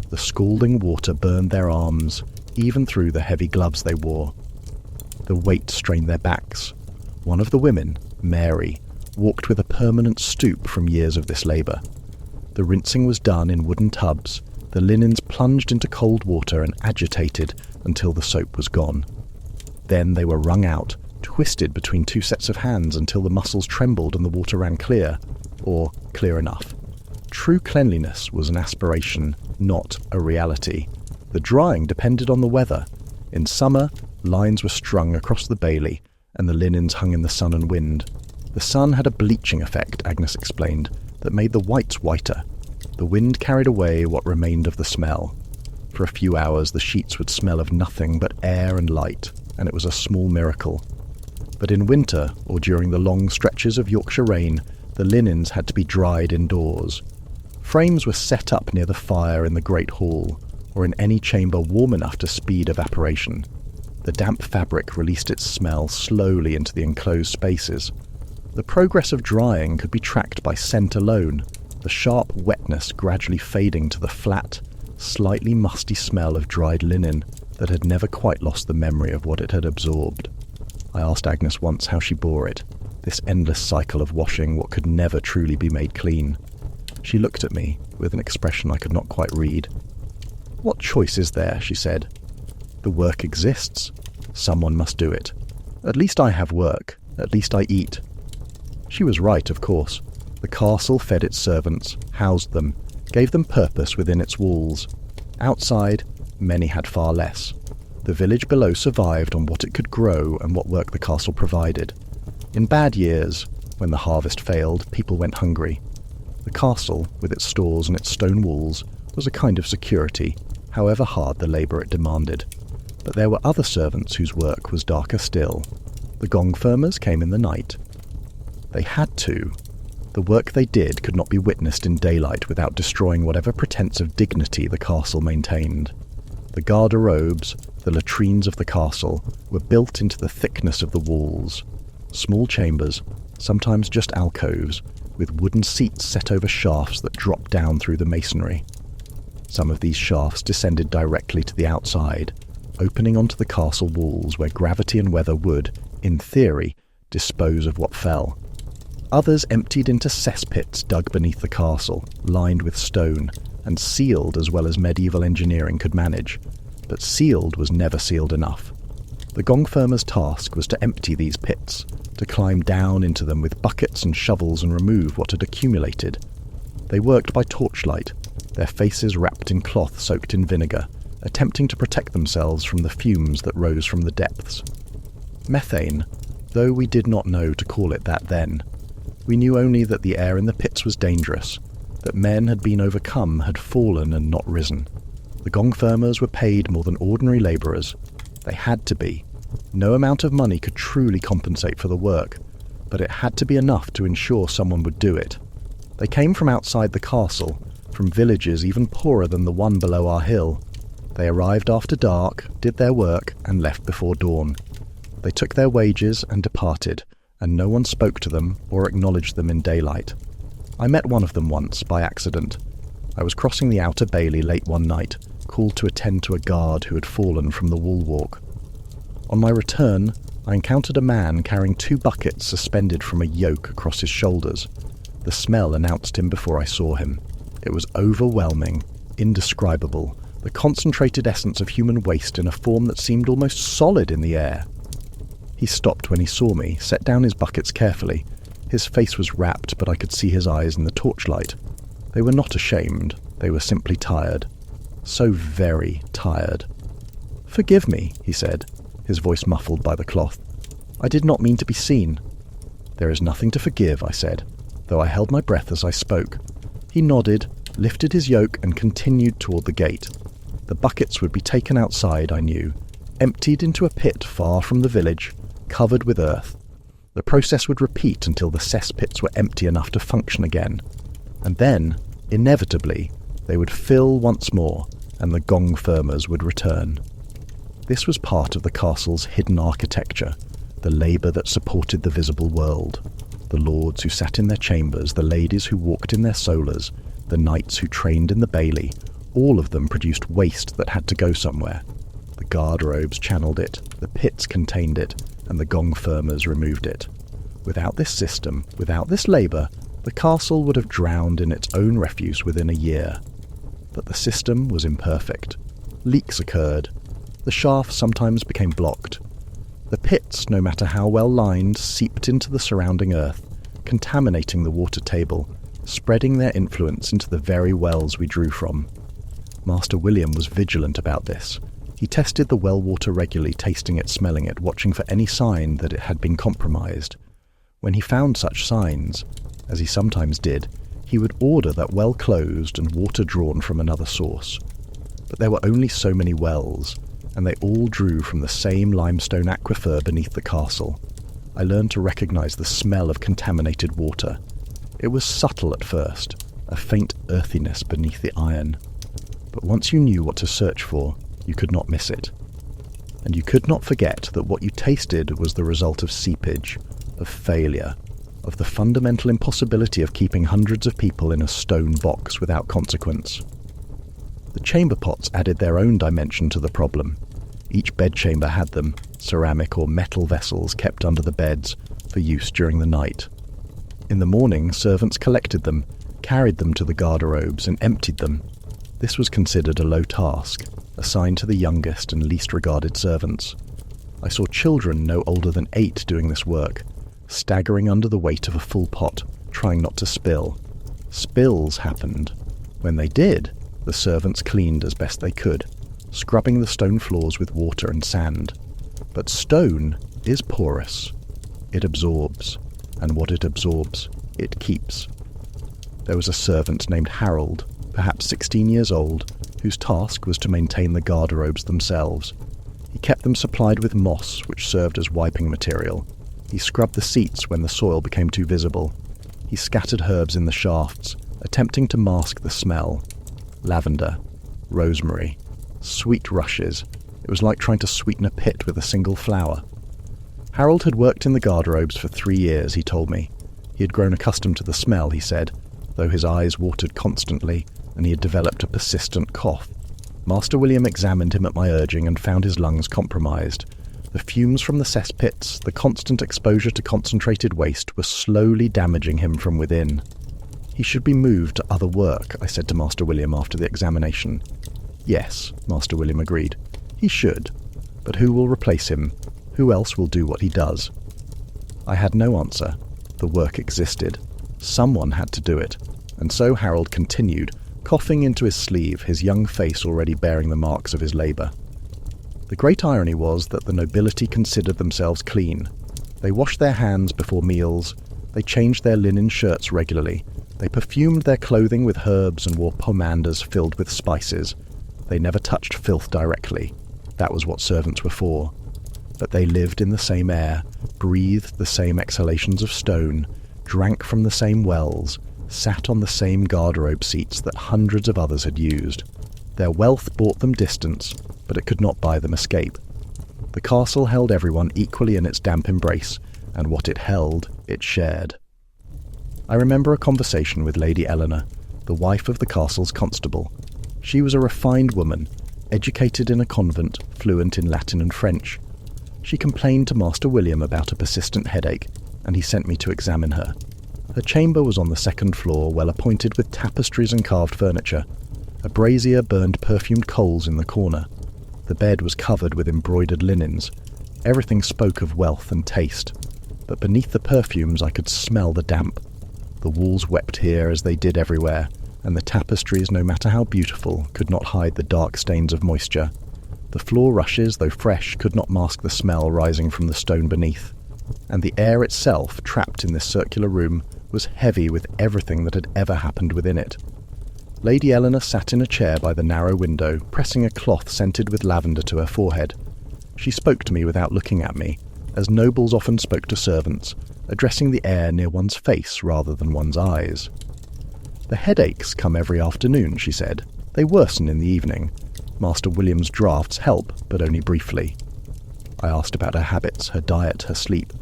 Speaker 1: The scalding water burned their arms, even through the heavy gloves they wore. The weight strained their backs. One of the women, Mary, walked with a permanent stoop from years of this labour. The rinsing was done in wooden tubs, the linens plunged into cold water and agitated until the soap was gone. Then they were wrung out, twisted between 2 sets of hands until the muscles trembled and the water ran clear, or clear enough. True cleanliness was an aspiration, not a reality. The drying depended on the weather. In summer, lines were strung across the bailey, and the linens hung in the sun and wind. The sun had a bleaching effect, Agnes explained, that made the whites whiter. The wind carried away what remained of the smell. For a few hours the sheets would smell of nothing but air and light, and it was a small miracle. But in winter, or during the long stretches of Yorkshire rain, the linens had to be dried indoors. Frames were set up near the fire in the great hall, or in any chamber warm enough to speed evaporation. The damp fabric released its smell slowly into the enclosed spaces. The progress of drying could be tracked by scent alone, the sharp wetness gradually fading to the flat, slightly musty smell of dried linen that had never quite lost the memory of what it had absorbed. I asked Agnes once how she bore it, this endless cycle of washing what could never truly be made clean. She looked at me with an expression I could not quite read. "What choice is there?" she said. "The work exists. Someone must do it. At least I have work. At least I eat." She was right, of course. The castle fed its servants, housed them, gave them purpose within its walls. Outside, many had far less. The village below survived on what it could grow and what work the castle provided. In bad years, when the harvest failed, people went hungry. The castle, with its stores and its stone walls, was a kind of security, however hard the labour it demanded. But there were other servants whose work was darker still. The gong firmers came in the night. They had to. The work they did could not be witnessed in daylight without destroying whatever pretence of dignity the castle maintained. The garde-robes, the latrines of the castle, were built into the thickness of the walls. Small chambers, sometimes just alcoves, with wooden seats set over shafts that dropped down through the masonry. Some of these shafts descended directly to the outside, opening onto the castle walls where gravity and weather would, in theory, dispose of what fell. Others emptied into cesspits dug beneath the castle, lined with stone, and sealed as well as medieval engineering could manage. But sealed was never sealed enough. The gong firmer's task was to empty these pits, to climb down into them with buckets and shovels and remove what had accumulated. They worked by torchlight, their faces wrapped in cloth soaked in vinegar, attempting to protect themselves from the fumes that rose from the depths. Methane, though we did not know to call it that then. We knew only that the air in the pits was dangerous, that men had been overcome, had fallen and not risen. The gong firmers were paid more than ordinary labourers. They had to be. No amount of money could truly compensate for the work, but it had to be enough to ensure someone would do it. They came from outside the castle, from villages even poorer than the one below our hill. They arrived after dark, did their work, and left before dawn. They took their wages and departed, and no one spoke to them or acknowledged them in daylight. I met one of them once, by accident. I was crossing the outer bailey late one night, called to attend to a guard who had fallen from the wall walk. On my return, I encountered a man carrying 2 buckets suspended from a yoke across his shoulders. The smell announced him before I saw him. It was overwhelming, indescribable, the concentrated essence of human waste in a form that seemed almost solid in the air. He stopped when he saw me, set down his buckets carefully. His face was rapt, but I could see his eyes in the torchlight. They were not ashamed, they were simply tired. So very tired. "Forgive me," he said, his voice muffled by the cloth. "I did not mean to be seen." "There is nothing to forgive," I said, though I held my breath as I spoke. He nodded, lifted his yoke and continued toward the gate. The buckets would be taken outside, I knew, emptied into a pit far from the village, covered with earth. The process would repeat until the cesspits were empty enough to function again. And then, inevitably, they would fill once more, and the gong firmers would return. This was part of the castle's hidden architecture, the labour that supported the visible world. The lords who sat in their chambers, the ladies who walked in their solars, the knights who trained in the bailey, all of them produced waste that had to go somewhere. The garderobes channeled it, the pits contained it, and the gong firmers removed it. Without this system, without this labour, the castle would have drowned in its own refuse within a year. But the system was imperfect. Leaks occurred. The shafts sometimes became blocked. The pits, no matter how well lined, seeped into the surrounding earth, contaminating the water table, spreading their influence into the very wells we drew from. Master William was vigilant about this. He tested the well water regularly, tasting it, smelling it, watching for any sign that it had been compromised. When he found such signs, as he sometimes did, he would order that well closed and water drawn from another source. But there were only so many wells, and they all drew from the same limestone aquifer beneath the castle. I learned to recognize the smell of contaminated water. It was subtle at first, a faint earthiness beneath the iron. But once you knew what to search for, you could not miss it. And you could not forget that what you tasted was the result of seepage, of failure, of the fundamental impossibility of keeping hundreds of people in a stone box without consequence. The chamber pots added their own dimension to the problem. Each bedchamber had them, ceramic or metal vessels kept under the beds for use during the night. In the morning, servants collected them, carried them to the garderobes and emptied them. This was considered a low task, assigned to the youngest and least regarded servants. I saw children no older than 8 doing this work, staggering under the weight of a full pot, trying not to spill. Spills happened. When they did, the servants cleaned as best they could, scrubbing the stone floors with water and sand. But stone is porous. It absorbs, and what it absorbs, it keeps. There was a servant named Harold, perhaps 16 years old, whose task was to maintain the garderobes themselves. He kept them supplied with moss, which served as wiping material. He scrubbed the seats when the soil became too visible. He scattered herbs in the shafts, attempting to mask the smell. Lavender, rosemary, sweet rushes. It was like trying to sweeten a pit with a single flower. Harold had worked in the garderobes for 3 years, he told me. He had grown accustomed to the smell, he said, though his eyes watered constantly, and he had developed a persistent cough. Master William examined him at my urging and found his lungs compromised. The fumes from the cesspits, the constant exposure to concentrated waste, were slowly damaging him from within. He should be moved to other work, I said to Master William after the examination. Yes, Master William agreed. He should. But who will replace him? Who else will do what he does? I had no answer. The work existed. Someone had to do it. And so Harold continued, coughing into his sleeve, his young face already bearing the marks of his labour. The great irony was that the nobility considered themselves clean. They washed their hands before meals, they changed their linen shirts regularly, they They perfumed their clothing with herbs and wore pomanders filled with spices. They never touched filth directly. That was what servants were for. But they lived in the same air, breathed the same exhalations of stone, drank from the same wells, sat on the same garderobe seats that hundreds of others had used. Their wealth bought them distance, but it could not buy them escape. The castle held everyone equally in its damp embrace, and what it held, it shared. I remember a conversation with Lady Eleanor, the wife of the castle's constable. She was a refined woman, educated in a convent, fluent in Latin and French. She complained to Master William about a persistent headache, and he sent me to examine her. Her chamber was on the second floor, well appointed with tapestries and carved furniture. A brazier burned perfumed coals in the corner. The bed was covered with embroidered linens. Everything spoke of wealth and taste, but beneath the perfumes I could smell the damp. The walls wept here as they did everywhere, and the tapestries, no matter how beautiful, could not hide the dark stains of moisture. The floor rushes, though fresh, could not mask the smell rising from the stone beneath. And the air itself, trapped in this circular room, was heavy with everything that had ever happened within it. Lady Eleanor sat in a chair by the narrow window, pressing a cloth scented with lavender to her forehead. She spoke to me without looking at me, as nobles often spoke to servants, addressing the air near one's face rather than one's eyes. "The headaches come every afternoon," she said. "They worsen in the evening. Master William's draughts help, but only briefly." I asked about her habits, her diet, her sleep.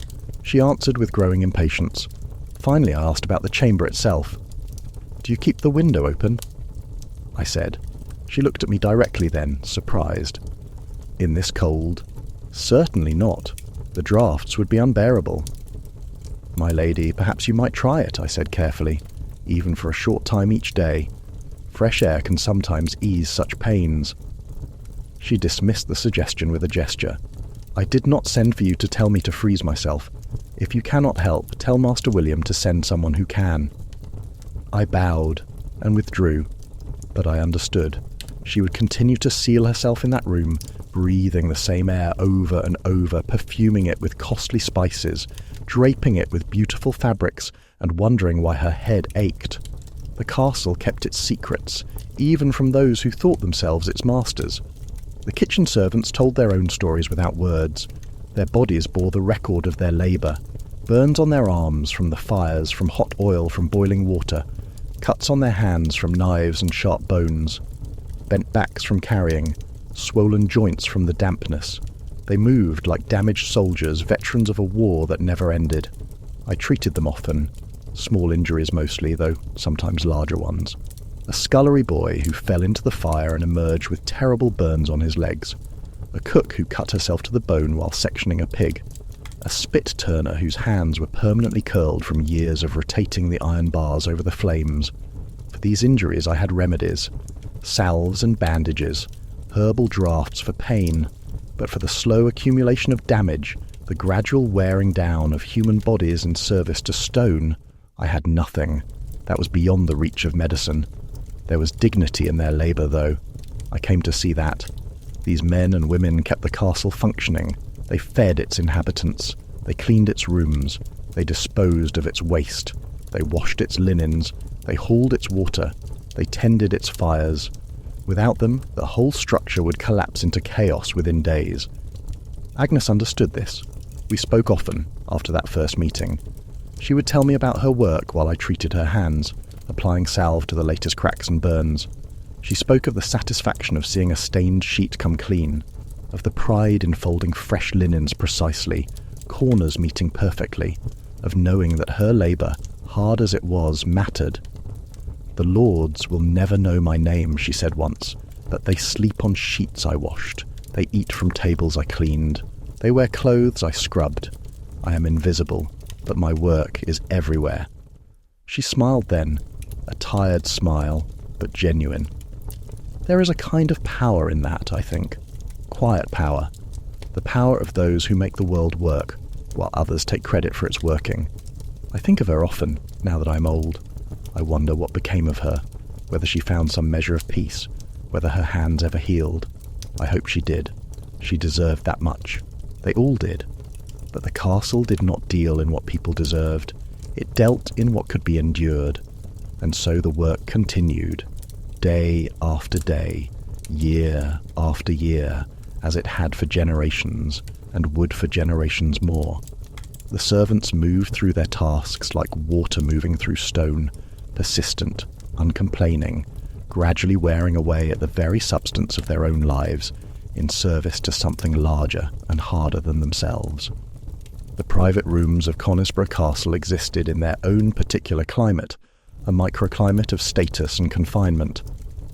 Speaker 1: She answered with growing impatience. Finally, I asked about the chamber itself. "Do you keep the window open?" I said. She looked at me directly then, surprised. "In this cold? Certainly not. The draughts would be unbearable." "My lady, perhaps you might try it," I said carefully, "even for a short time each day. Fresh air can sometimes ease such pains." She dismissed the suggestion with a gesture. "I did not send for you to tell me to freeze myself. If you cannot help, tell Master William to send someone who can." I bowed and withdrew, but I understood. She would continue to seal herself in that room, breathing the same air over and over, perfuming it with costly spices, draping it with beautiful fabrics, and wondering why her head ached. The castle kept its secrets, even from those who thought themselves its masters. The kitchen servants told their own stories without words. Their bodies bore the record of their labour. Burns on their arms from the fires, from hot oil, from boiling water. Cuts on their hands from knives and sharp bones. Bent backs from carrying. Swollen joints from the dampness. They moved like damaged soldiers, veterans of a war that never ended. I treated them often. Small injuries mostly, though sometimes larger ones. A scullery boy who fell into the fire and emerged with terrible burns on his legs. A cook who cut herself to the bone while sectioning a pig. A spit turner whose hands were permanently curled from years of rotating the iron bars over the flames. For these injuries I had remedies. Salves and bandages. Herbal draughts for pain. But for the slow accumulation of damage, the gradual wearing down of human bodies in service to stone, I had nothing. That was beyond the reach of medicine. There was dignity in their labour, though. I came to see that. These men and women kept the castle functioning. They fed its inhabitants. They cleaned its rooms. They disposed of its waste. They washed its linens. They hauled its water. They tended its fires. Without them, the whole structure would collapse into chaos within days. Agnes understood this. We spoke often after that first meeting. She would tell me about her work while I treated her hands, applying salve to the latest cracks and burns. She spoke of the satisfaction of seeing a stained sheet come clean, of the pride in folding fresh linens precisely, corners meeting perfectly, of knowing that her labour, hard as it was, mattered. "The lords will never know my name," she said once, "but they sleep on sheets I washed. They eat from tables I cleaned. They wear clothes I scrubbed. I am invisible, but my work is everywhere." She smiled then, a tired smile, but genuine. There is a kind of power in that, I think. Quiet power. The power of those who make the world work, while others take credit for its working. I think of her often, now that I'm old. I wonder what became of her, whether she found some measure of peace, whether her hands ever healed. I hope she did. She deserved that much. They all did. But the castle did not deal in what people deserved. It dealt in what could be endured. And so the work continued, day after day, year after year, as it had for generations, and would for generations more. The servants moved through their tasks like water moving through stone, persistent, uncomplaining, gradually wearing away at the very substance of their own lives in service to something larger and harder than themselves. The private rooms of Conisbrough Castle existed in their own particular climate, a microclimate of status and confinement.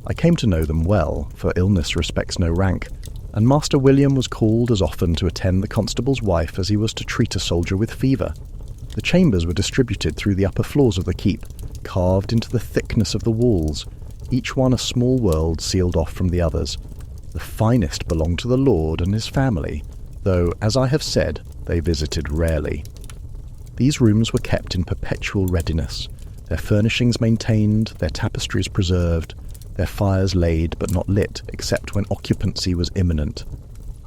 Speaker 1: I came to know them well, for illness respects no rank, and Master William was called as often to attend the constable's wife as he was to treat a soldier with fever. The chambers were distributed through the upper floors of the keep, carved into the thickness of the walls, each one a small world sealed off from the others. The finest belonged to the lord and his family, though, as I have said, they visited rarely. These rooms were kept in perpetual readiness, their furnishings maintained, their tapestries preserved, their fires laid but not lit except when occupancy was imminent.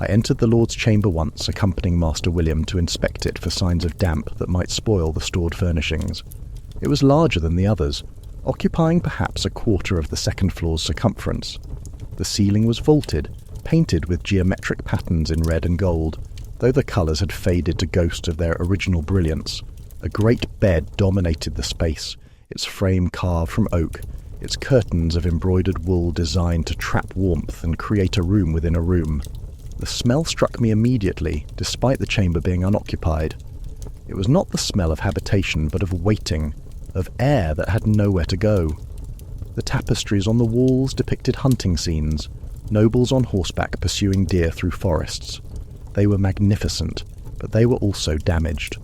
Speaker 1: I entered the Lord's chamber once, accompanying Master William to inspect it for signs of damp that might spoil the stored furnishings. It was larger than the others, occupying perhaps a quarter of the second floor's circumference. The ceiling was vaulted, painted with geometric patterns in red and gold, though the colours had faded to ghost of their original brilliance. A great bed dominated the space, its frame carved from oak, its curtains of embroidered wool designed to trap warmth and create a room within a room. The smell struck me immediately, despite the chamber being unoccupied. It was not the smell of habitation, but of waiting, of air that had nowhere to go. The tapestries on the walls depicted hunting scenes, nobles on horseback pursuing deer through forests. They were magnificent, but they were also damaged.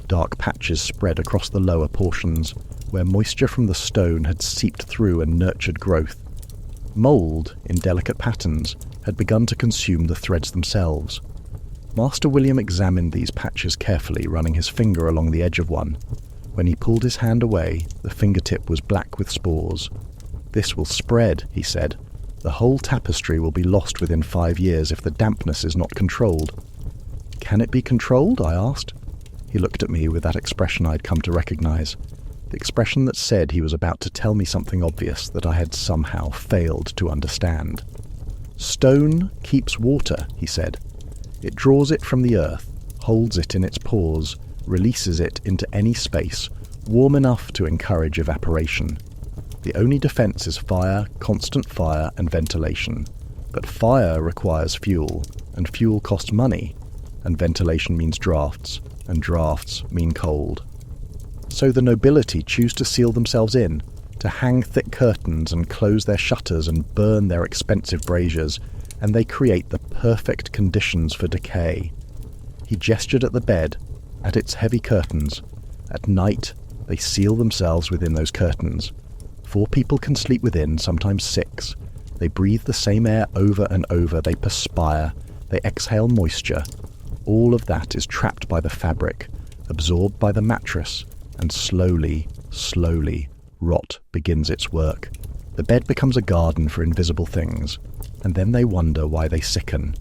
Speaker 1: Dark patches spread across the lower portions, where moisture from the stone had seeped through and nurtured growth. Mould, in delicate patterns, had begun to consume the threads themselves. Master William examined these patches carefully, running his finger along the edge of one. When he pulled his hand away, the fingertip was black with spores. "This will spread," he said. "The whole tapestry will be lost within 5 years if the dampness is not controlled." "Can it be controlled?" I asked. He looked at me with that expression I'd come to recognize, the expression that said he was about to tell me something obvious that I had somehow failed to understand. "Stone keeps water," he said. "It draws it from the earth, holds it in its pores, releases it into any space, warm enough to encourage evaporation. The only defense is fire, constant fire, and ventilation. But fire requires fuel, and fuel costs money, and ventilation means drafts, and drafts mean cold. So the nobility choose to seal themselves in, to hang thick curtains and close their shutters and burn their expensive braziers, and they create the perfect conditions for decay." He gestured at the bed, at its heavy curtains. At night, they seal themselves within those curtains. 4 people can sleep within, sometimes 6. They breathe the same air over and over, they perspire, they exhale moisture. All of that is trapped by the fabric, absorbed by the mattress, and slowly, slowly, rot begins its work. The bed becomes a garden for invisible things, and then they wonder why they sicken.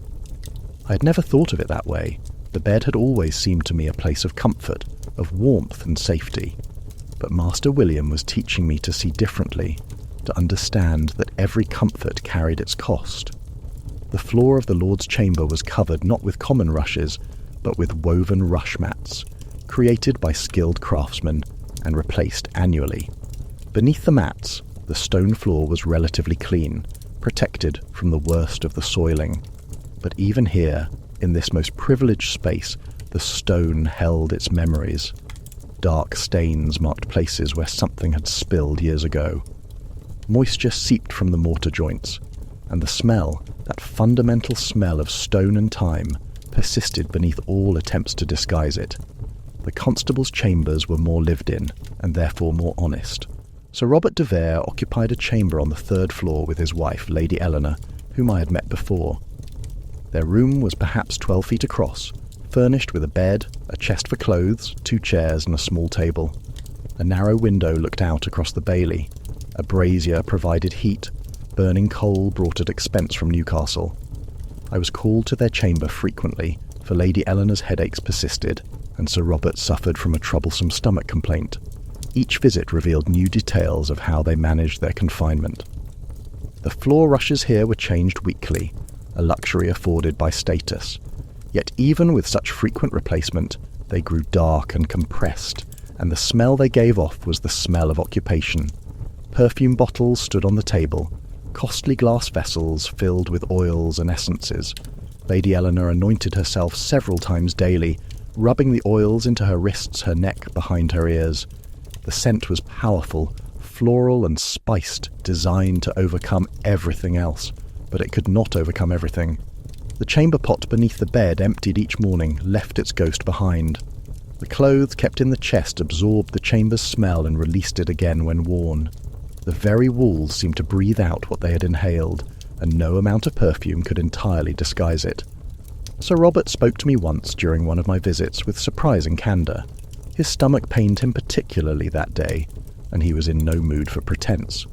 Speaker 1: I had never thought of it that way. The bed had always seemed to me a place of comfort, of warmth and safety. But Master William was teaching me to see differently, to understand that every comfort carried its cost. The floor of the Lord's chamber was covered not with common rushes, but with woven rush mats, created by skilled craftsmen and replaced annually. Beneath the mats, the stone floor was relatively clean, protected from the worst of the soiling. But even here, in this most privileged space, the stone held its memories. Dark stains marked places where something had spilled years ago. Moisture seeped from the mortar joints, and the smell, that fundamental smell of stone and time, persisted beneath all attempts to disguise it. The constable's chambers were more lived in, and therefore more honest. Sir Robert de Vere occupied a chamber on the 3rd floor with his wife, Lady Eleanor, whom I had met before. Their room was perhaps 12 feet across, furnished with a bed, a chest for clothes, 2 chairs and a small table. A narrow window looked out across the bailey. A brazier provided heat. Burning coal brought at expense from Newcastle. I was called to their chamber frequently, for Lady Eleanor's headaches persisted, and Sir Robert suffered from a troublesome stomach complaint. Each visit revealed new details of how they managed their confinement. The floor rushes here were changed weekly, a luxury afforded by status. Yet even with such frequent replacement, they grew dark and compressed, and the smell they gave off was the smell of occupation. Perfume bottles stood on the table, costly glass vessels filled with oils and essences. Lady Eleanor anointed herself several times daily, rubbing the oils into her wrists, her neck, behind her ears. The scent was powerful, floral and spiced, designed to overcome everything else, but it could not overcome everything. The chamber pot beneath the bed, emptied each morning, left its ghost behind. The clothes kept in the chest absorbed the chamber's smell and released it again when worn. The very walls seemed to breathe out what they had inhaled, and no amount of perfume could entirely disguise it. Sir Robert spoke to me once during one of my visits with surprising candour. His stomach pained him particularly that day, and he was in no mood for pretense.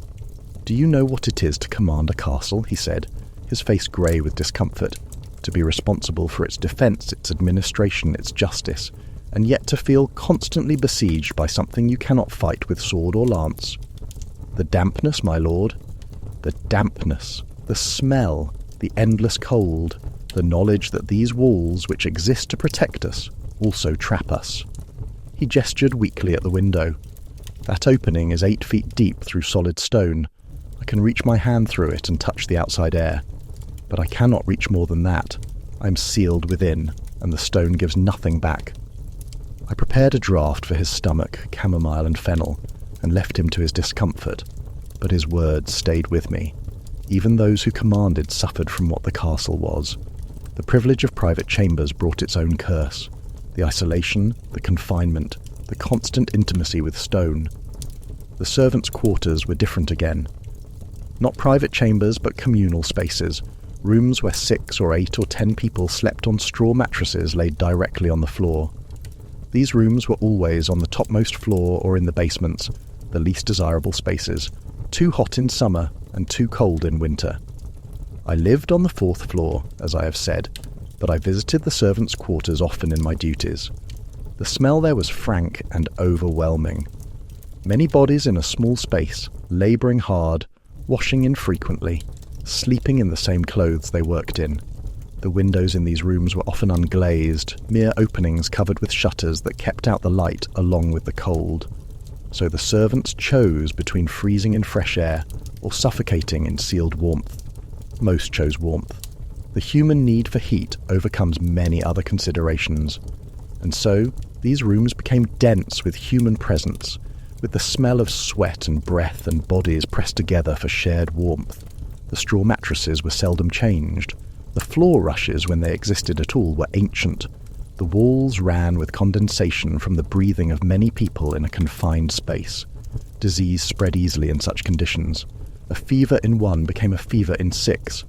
Speaker 1: "Do you know what it is to command a castle?" he said, his face grey with discomfort. "To be responsible for its defence, its administration, its justice, and yet to feel constantly besieged by something you cannot fight with sword or lance." "The dampness, my lord." "The dampness, the smell, the endless cold, the knowledge that these walls, which exist to protect us, also trap us." He gestured weakly at the window. "That opening is 8 feet deep through solid stone. I can reach my hand through it and touch the outside air. But I cannot reach more than that. I am sealed within, and the stone gives nothing back." I prepared a draught for his stomach, chamomile and fennel, and left him to his discomfort, but his words stayed with me. Even those who commanded suffered from what the castle was. The privilege of private chambers brought its own curse. The isolation, the confinement, the constant intimacy with stone. The servants' quarters were different again. Not private chambers, but communal spaces, rooms where 6 or 8 or 10 people slept on straw mattresses laid directly on the floor. These rooms were always on the topmost floor or in the basements, the least desirable spaces, too hot in summer and too cold in winter. I lived on the 4th floor, as I have said, but I visited the servants' quarters often in my duties. The smell there was frank and overwhelming. Many bodies in a small space, labouring hard, washing infrequently, sleeping in the same clothes they worked in. The windows in these rooms were often unglazed, mere openings covered with shutters that kept out the light along with the cold. So the servants chose between freezing in fresh air or suffocating in sealed warmth. Most chose warmth. The human need for heat overcomes many other considerations. And so, these rooms became dense with human presence, with the smell of sweat and breath and bodies pressed together for shared warmth. The straw mattresses were seldom changed. The floor rushes, when they existed at all, were ancient. The walls ran with condensation from the breathing of many people in a confined space. Disease spread easily in such conditions. A fever in one became a fever in 6.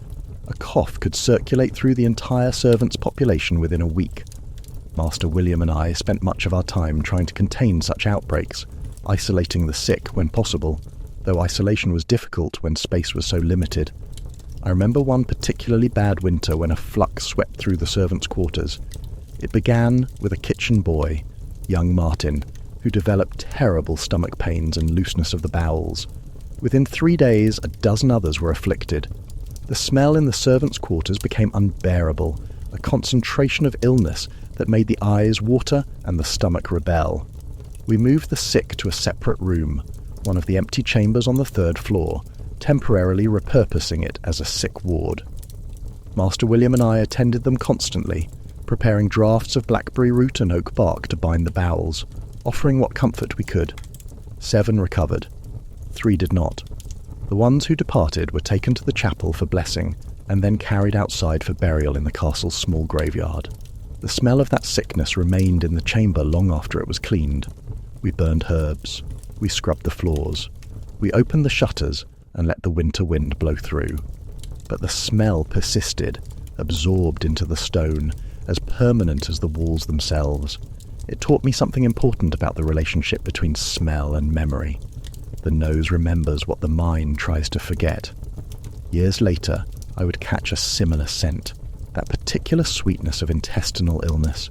Speaker 1: A cough could circulate through the entire servants' population within a week. Master William and I spent much of our time trying to contain such outbreaks, isolating the sick when possible, though isolation was difficult when space was so limited. I remember one particularly bad winter when a flux swept through the servants' quarters. It began with a kitchen boy, young Martin, who developed terrible stomach pains and looseness of the bowels. Within 3 days, a dozen others were afflicted. The smell in the servants' quarters became unbearable, a concentration of illness that made the eyes water and the stomach rebel. We moved the sick to a separate room, one of the empty chambers on the 3rd floor, temporarily repurposing it as a sick ward. Master William and I attended them constantly, preparing draughts of blackberry root and oak bark to bind the bowels, offering what comfort we could. 7 recovered. 3 did not. The ones who departed were taken to the chapel for blessing, and then carried outside for burial in the castle's small graveyard. The smell of that sickness remained in the chamber long after it was cleaned. We burned herbs. We scrubbed the floors. We opened the shutters and let the winter wind blow through. But the smell persisted, absorbed into the stone, as permanent as the walls themselves. It taught me something important about the relationship between smell and memory. The nose remembers what the mind tries to forget. Years later, I would catch a similar scent, that particular sweetness of intestinal illness,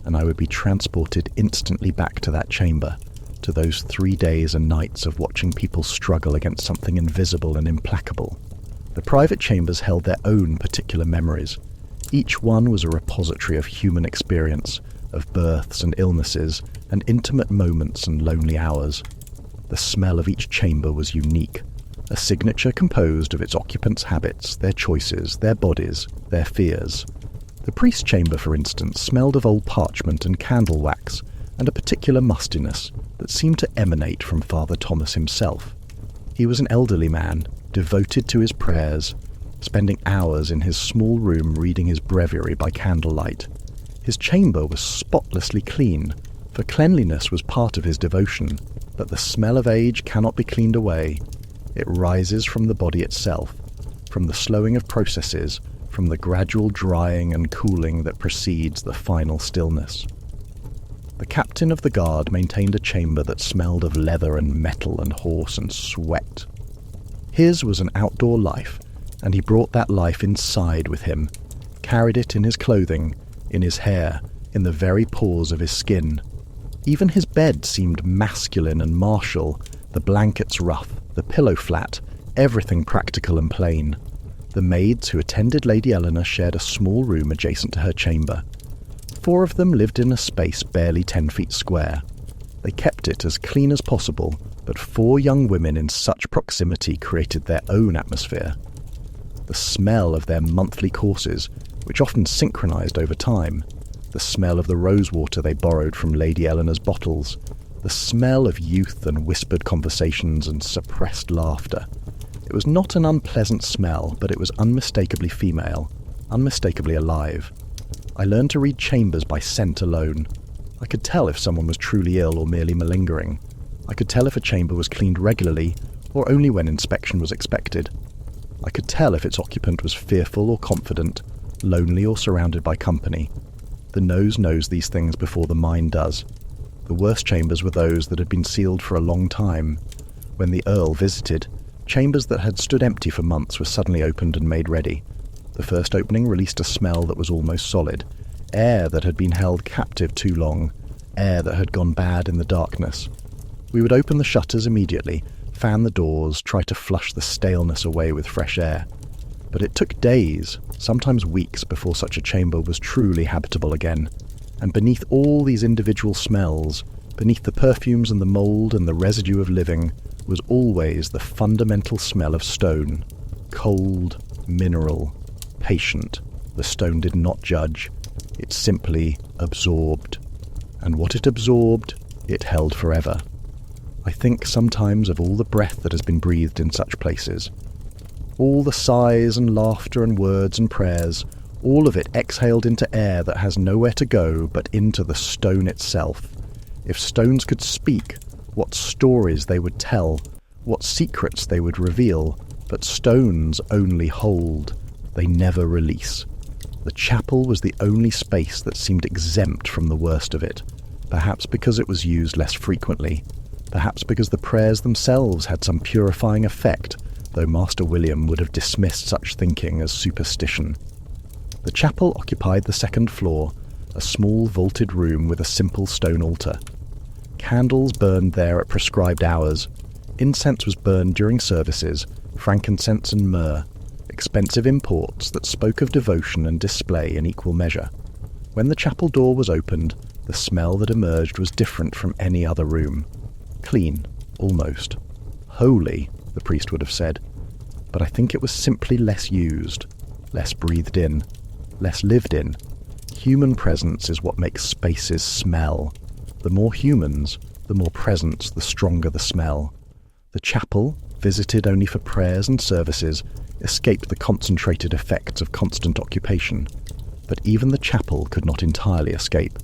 Speaker 1: and I would be transported instantly back to that chamber, to those 3 days and nights of watching people struggle against something invisible and implacable. The private chambers held their own particular memories. Each one was a repository of human experience, of births and illnesses, and intimate moments and lonely hours. The smell of each chamber was unique, a signature composed of its occupants' habits, their choices, their bodies, their fears. The priest's chamber, for instance, smelled of old parchment and candle wax, and a particular mustiness that seemed to emanate from Father Thomas himself. He was an elderly man, devoted to his prayers, spending hours in his small room reading his breviary by candlelight. His chamber was spotlessly clean, for cleanliness was part of his devotion, but the smell of age cannot be cleaned away. It rises from the body itself, from the slowing of processes, from the gradual drying and cooling that precedes the final stillness. The captain of the guard maintained a chamber that smelled of leather and metal and horse and sweat. His was an outdoor life, and he brought that life inside with him, carried it in his clothing, in his hair, in the very pores of his skin. Even his bed seemed masculine and martial, the blankets rough, the pillow flat, everything practical and plain. The maids who attended Lady Eleanor shared a small room adjacent to her chamber. 4 of them lived in a space barely 10 feet square. They kept it as clean as possible, but 4 young women in such proximity created their own atmosphere. The smell of their monthly courses, which often synchronized over time, the smell of the rosewater they borrowed from Lady Eleanor's bottles, the smell of youth and whispered conversations and suppressed laughter. It was not an unpleasant smell, but it was unmistakably female, unmistakably alive. I learned to read chambers by scent alone. I could tell if someone was truly ill or merely malingering. I could tell if a chamber was cleaned regularly or only when inspection was expected. I could tell if its occupant was fearful or confident, lonely or surrounded by company. The nose knows these things before the mind does. The worst chambers were those that had been sealed for a long time. When the Earl visited, chambers that had stood empty for months were suddenly opened and made ready. The first opening released a smell that was almost solid, air that had been held captive too long, air that had gone bad in the darkness. We would open the shutters immediately, fan the doors, try to flush the staleness away with fresh air. But it took days, sometimes weeks, before such a chamber was truly habitable again. And beneath all these individual smells, beneath the perfumes and the mould and the residue of living, was always the fundamental smell of stone. Cold, mineral, patient. The stone did not judge. It simply absorbed. And what it absorbed, it held forever. I think sometimes of all the breath that has been breathed in such places. All the sighs and laughter and words and prayers, all of it exhaled into air that has nowhere to go but into the stone itself. If stones could speak, what stories they would tell, what secrets they would reveal, but stones only hold. They never release. The chapel was the only space that seemed exempt from the worst of it, perhaps because it was used less frequently, perhaps because the prayers themselves had some purifying effect, though Master William would have dismissed such thinking as superstition. The chapel occupied the 2nd floor, a small vaulted room with a simple stone altar. Candles burned there at prescribed hours. Incense was burned during services, frankincense and myrrh, expensive imports that spoke of devotion and display in equal measure. When the chapel door was opened, the smell that emerged was different from any other room. Clean, almost. Holy, the priest would have said. But I think it was simply less used, less breathed in, less lived in. Human presence is what makes spaces smell. The more humans, the more presence, the stronger the smell. The chapel, visited only for prayers and services, escaped the concentrated effects of constant occupation. But even the chapel could not entirely escape.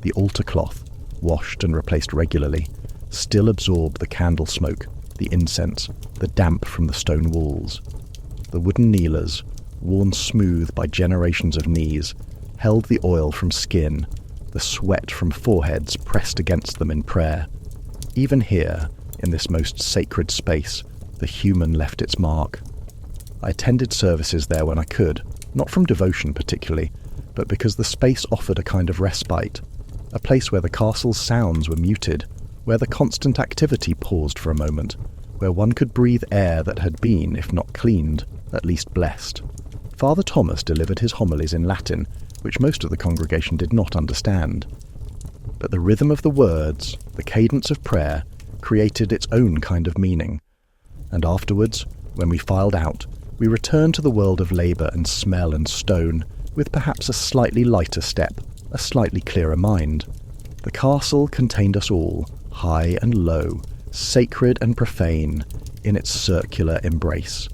Speaker 1: The altar cloth, washed and replaced regularly, still absorbed the candle smoke, the incense, the damp from the stone walls. The wooden kneelers, worn smooth by generations of knees, held the oil from skin, the sweat from foreheads pressed against them in prayer. Even here, in this most sacred space, the human left its mark. I attended services there when I could, not from devotion particularly, but because the space offered a kind of respite, a place where the castle's sounds were muted, where the constant activity paused for a moment, where one could breathe air that had been, if not cleaned, at least blessed. Father Thomas delivered his homilies in Latin, which most of the congregation did not understand. But the rhythm of the words, the cadence of prayer, created its own kind of meaning. And afterwards, when we filed out, we returned to the world of labour and smell and stone, with perhaps a slightly lighter step, a slightly clearer mind. The castle contained us all, high and low, sacred and profane, in its circular embrace.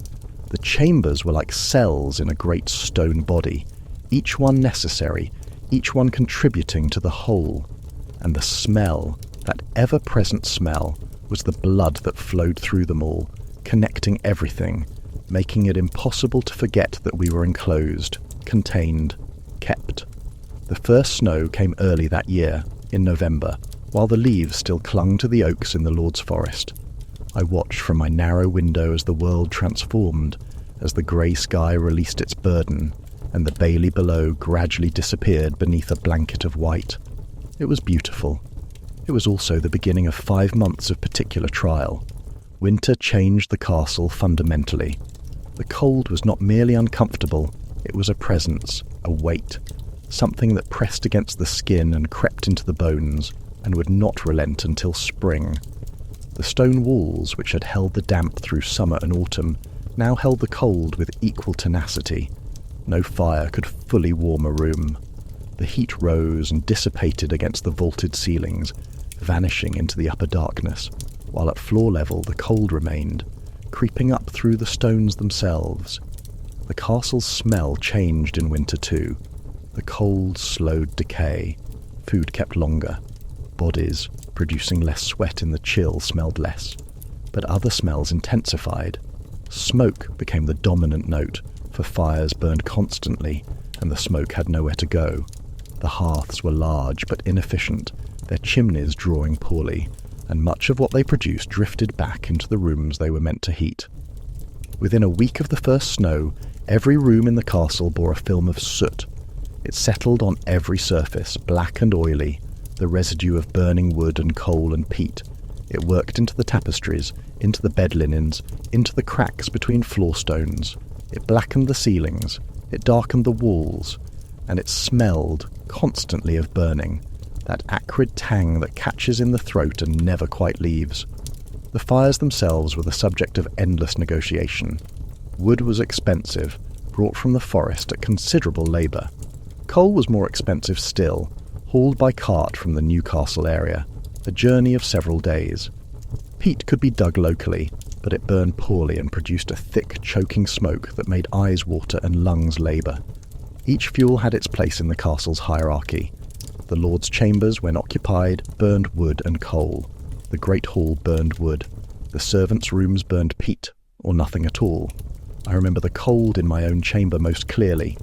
Speaker 1: The chambers were like cells in a great stone body, each one necessary, each one contributing to the whole. And the smell, that ever-present smell, was the blood that flowed through them all, connecting everything, making it impossible to forget that we were enclosed, contained, kept. The first snow came early that year, in November, while the leaves still clung to the oaks in the Lord's Forest. I watched from my narrow window as the world transformed, as the grey sky released its burden, and the bailey below gradually disappeared beneath a blanket of white. It was beautiful. It was also the beginning of 5 months of particular trial. Winter changed the castle fundamentally. The cold was not merely uncomfortable, it was a presence, a weight, something that pressed against the skin and crept into the bones, and would not relent until spring. The stone walls, which had held the damp through summer and autumn, now held the cold with equal tenacity. No fire could fully warm a room. The heat rose and dissipated against the vaulted ceilings, vanishing into the upper darkness, while at floor level the cold remained, creeping up through the stones themselves. The castle's smell changed in winter too. The cold slowed decay. Food kept longer. Bodies, producing less sweat in the chill, smelled less. But other smells intensified. Smoke became the dominant note, for fires burned constantly, and the smoke had nowhere to go. The hearths were large but inefficient, their chimneys drawing poorly, and much of what they produced drifted back into the rooms they were meant to heat. Within a week of the first snow, every room in the castle bore a film of soot. It settled on every surface, black and oily, the residue of burning wood and coal and peat. It worked into the tapestries, into the bed linens, into the cracks between floor stones. It blackened the ceilings, it darkened the walls, and it smelled constantly of burning, that acrid tang that catches in the throat and never quite leaves. The fires themselves were the subject of endless negotiation. Wood was expensive, brought from the forest at considerable labour. Coal was more expensive still, hauled by cart from the Newcastle area, a journey of several days. Peat could be dug locally, but it burned poorly and produced a thick, choking smoke that made eyes water and lungs labour. Each fuel had its place in the castle's hierarchy. The lord's chambers, when occupied, burned wood and coal. The great hall burned wood. The servants' rooms burned peat, or nothing at all. I remember the cold in my own chamber most clearly.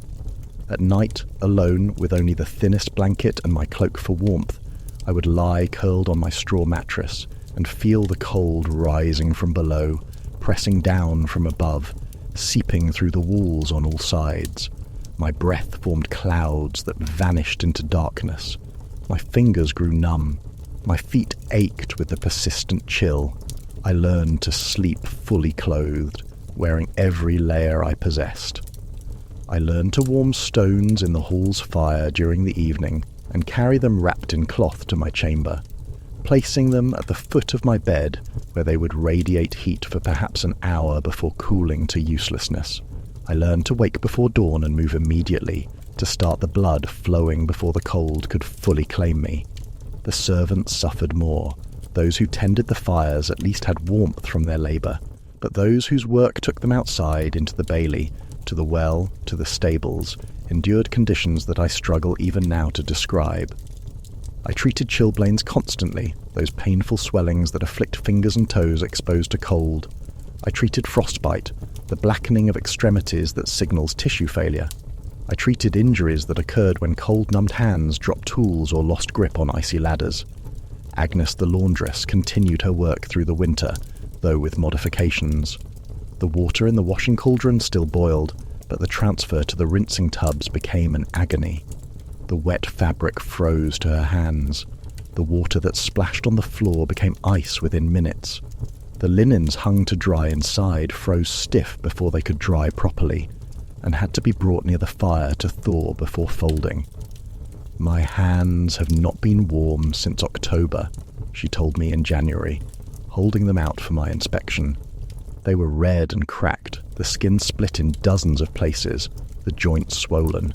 Speaker 1: At night, alone, with only the thinnest blanket and my cloak for warmth, I would lie curled on my straw mattress and feel the cold rising from below, pressing down from above, seeping through the walls on all sides. My breath formed clouds that vanished into darkness. My fingers grew numb. My feet ached with the persistent chill. I learned to sleep fully clothed, wearing every layer I possessed. I learned to warm stones in the hall's fire during the evening and carry them wrapped in cloth to my chamber, placing them at the foot of my bed where they would radiate heat for perhaps an hour before cooling to uselessness. I learned to wake before dawn and move immediately, to start the blood flowing before the cold could fully claim me. The servants suffered more. Those who tended the fires at least had warmth from their labour, but those whose work took them outside into the bailey, to the well, to the stables, endured conditions that I struggle even now to describe. I treated chilblains constantly, those painful swellings that afflict fingers and toes exposed to cold. I treated frostbite, the blackening of extremities that signals tissue failure. I treated injuries that occurred when cold-numbed hands dropped tools or lost grip on icy ladders. Agnes the laundress continued her work through the winter, though with modifications. The water in the washing cauldron still boiled, but the transfer to the rinsing tubs became an agony. The wet fabric froze to her hands. The water that splashed on the floor became ice within minutes. The linens hung to dry inside froze stiff before they could dry properly, and had to be brought near the fire to thaw before folding. "My hands have not been warm since October," she told me in January, holding them out for my inspection. They were red and cracked, the skin split in dozens of places, the joints swollen.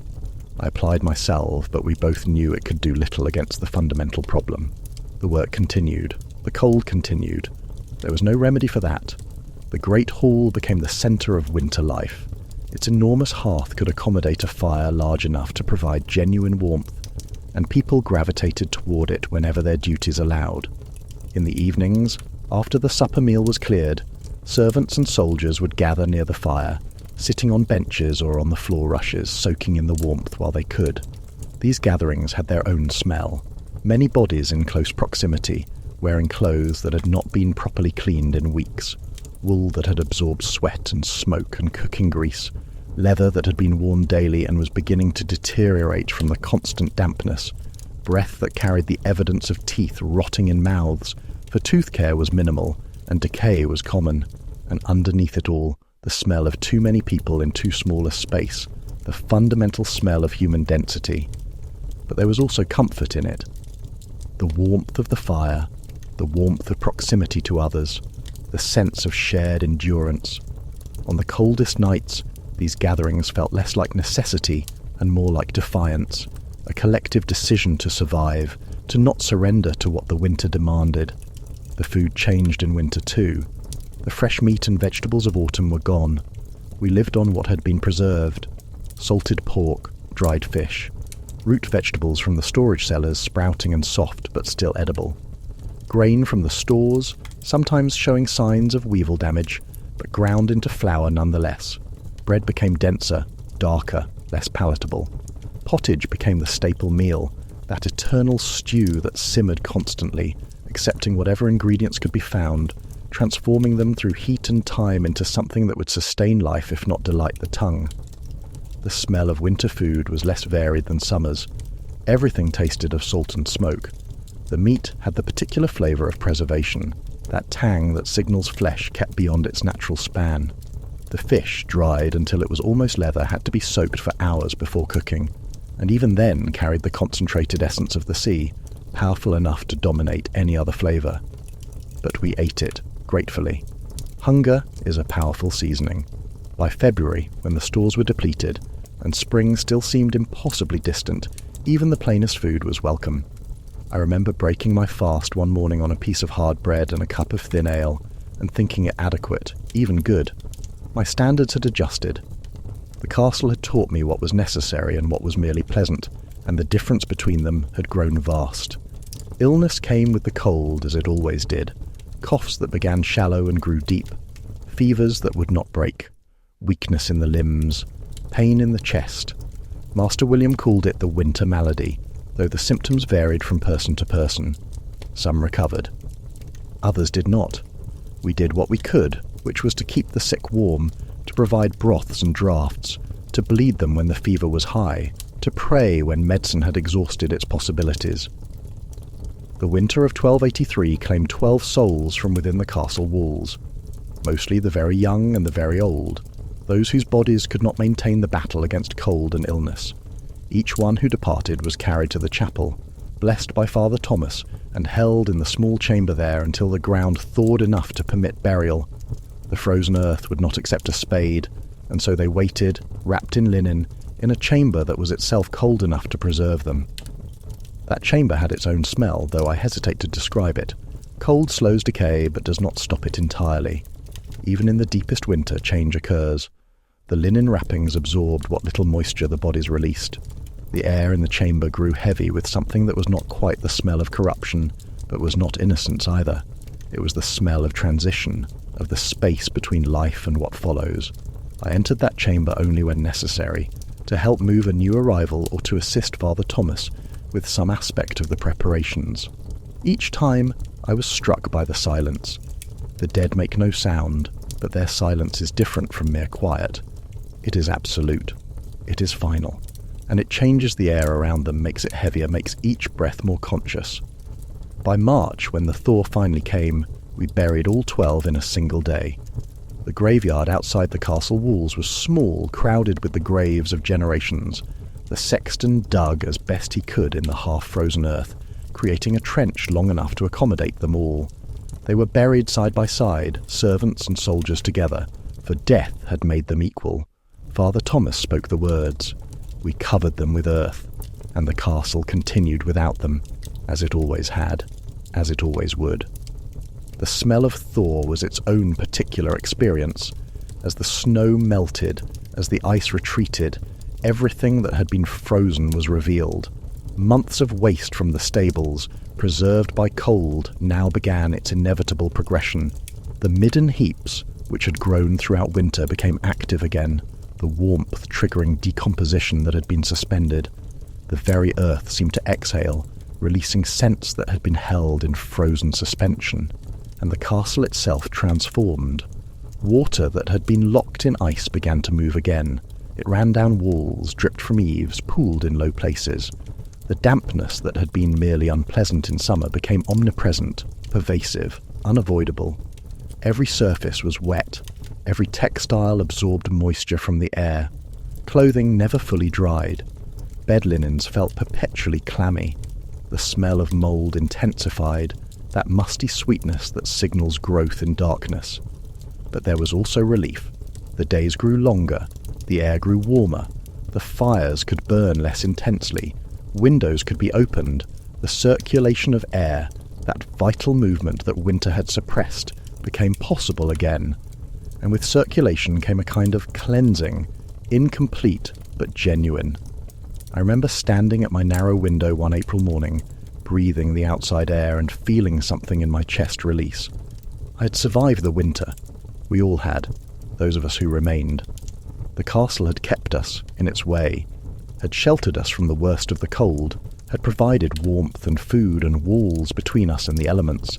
Speaker 1: I applied my salve, but we both knew it could do little against the fundamental problem. The work continued. The cold continued. There was no remedy for that. The great hall became the centre of winter life. Its enormous hearth could accommodate a fire large enough to provide genuine warmth, and people gravitated toward it whenever their duties allowed. In the evenings, after the supper meal was cleared, servants and soldiers would gather near the fire, sitting on benches or on the floor rushes, soaking in the warmth while they could. These gatherings had their own smell. Many bodies in close proximity, wearing clothes that had not been properly cleaned in weeks, wool that had absorbed sweat and smoke and cooking grease, leather that had been worn daily and was beginning to deteriorate from the constant dampness, breath that carried the evidence of teeth rotting in mouths, for tooth care was minimal and decay was common, and underneath it all, the smell of too many people in too small a space, the fundamental smell of human density. But there was also comfort in it. The warmth of the fire, the warmth of proximity to others, the sense of shared endurance. On the coldest nights, these gatherings felt less like necessity and more like defiance, a collective decision to survive, to not surrender to what the winter demanded. The food changed in winter too. The fresh meat and vegetables of autumn were gone. We lived on what had been preserved: salted pork, dried fish, root vegetables from the storage cellars sprouting and soft but still edible, grain from the stores, sometimes showing signs of weevil damage, but ground into flour nonetheless. Bread became denser, darker, less palatable. Pottage became the staple meal, that eternal stew that simmered constantly, accepting whatever ingredients could be found, transforming them through heat and time into something that would sustain life if not delight the tongue. The smell of winter food was less varied than summer's. Everything tasted of salt and smoke. The meat had the particular flavour of preservation, that tang that signals flesh kept beyond its natural span. The fish, dried until it was almost leather, had to be soaked for hours before cooking, and even then carried the concentrated essence of the sea, powerful enough to dominate any other flavour. But we ate it, gratefully. Hunger is a powerful seasoning. By February, when the stores were depleted, and spring still seemed impossibly distant, even the plainest food was welcome. I remember breaking my fast one morning on a piece of hard bread and a cup of thin ale, and thinking it adequate, even good. My standards had adjusted. The castle had taught me what was necessary and what was merely pleasant, and the difference between them had grown vast. Illness came with the cold, as it always did. Coughs that began shallow and grew deep, fevers that would not break, weakness in the limbs, pain in the chest. Master William called it the winter malady, though the symptoms varied from person to person. Some recovered. Others did not. We did what we could, which was to keep the sick warm, to provide broths and draughts, to bleed them when the fever was high, to pray when medicine had exhausted its possibilities. The winter of 1283 claimed 12 souls from within the castle walls, mostly the very young and the very old, those whose bodies could not maintain the battle against cold and illness. Each one who departed was carried to the chapel, blessed by Father Thomas, and held in the small chamber there until the ground thawed enough to permit burial. The frozen earth would not accept a spade, and so they waited, wrapped in linen, in a chamber that was itself cold enough to preserve them. That chamber had its own smell, though I hesitate to describe it. Cold slows decay, but does not stop it entirely. Even in the deepest winter, change occurs. The linen wrappings absorbed what little moisture the bodies released. The air in the chamber grew heavy with something that was not quite the smell of corruption, but was not innocence either. It was the smell of transition, of the space between life and what follows. I entered that chamber only when necessary, to help move a new arrival or to assist Father Thomas with some aspect of the preparations. Each time I was struck by the silence. The dead make no sound, but their silence is different from mere quiet. It is absolute. It is final. And it changes the air around them, makes it heavier, makes each breath more conscious. By March, when the thaw finally came, we buried all 12 in a single day. The graveyard outside the castle walls was small, crowded with the graves of generations. The sexton dug as best he could in the half-frozen earth, creating a trench long enough to accommodate them all. They were buried side by side, servants and soldiers together, for death had made them equal. Father Thomas spoke the words. We covered them with earth, and the castle continued without them, as it always had, as it always would. The smell of thaw was its own particular experience. As the snow melted, as the ice retreated, everything that had been frozen was revealed. Months of waste from the stables, preserved by cold, now began its inevitable progression. The midden heaps, which had grown throughout winter, became active again, the warmth triggering decomposition that had been suspended. The very earth seemed to exhale, releasing scents that had been held in frozen suspension, and the castle itself transformed. Water that had been locked in ice began to move again. It ran down walls, dripped from eaves, pooled in low places. The dampness that had been merely unpleasant in summer became omnipresent, pervasive, unavoidable. Every surface was wet. Every textile absorbed moisture from the air. Clothing never fully dried. Bed linens felt perpetually clammy. The smell of mould intensified, that musty sweetness that signals growth in darkness. But there was also relief. The days grew longer. The air grew warmer. The fires could burn less intensely. Windows could be opened. The circulation of air, that vital movement that winter had suppressed, became possible again. And with circulation came a kind of cleansing, incomplete but genuine. I remember standing at my narrow window one April morning, breathing the outside air and feeling something in my chest release. I had survived the winter. We all had, those of us who remained. The castle had kept us, in its way, had sheltered us from the worst of the cold, had provided warmth and food and walls between us and the elements.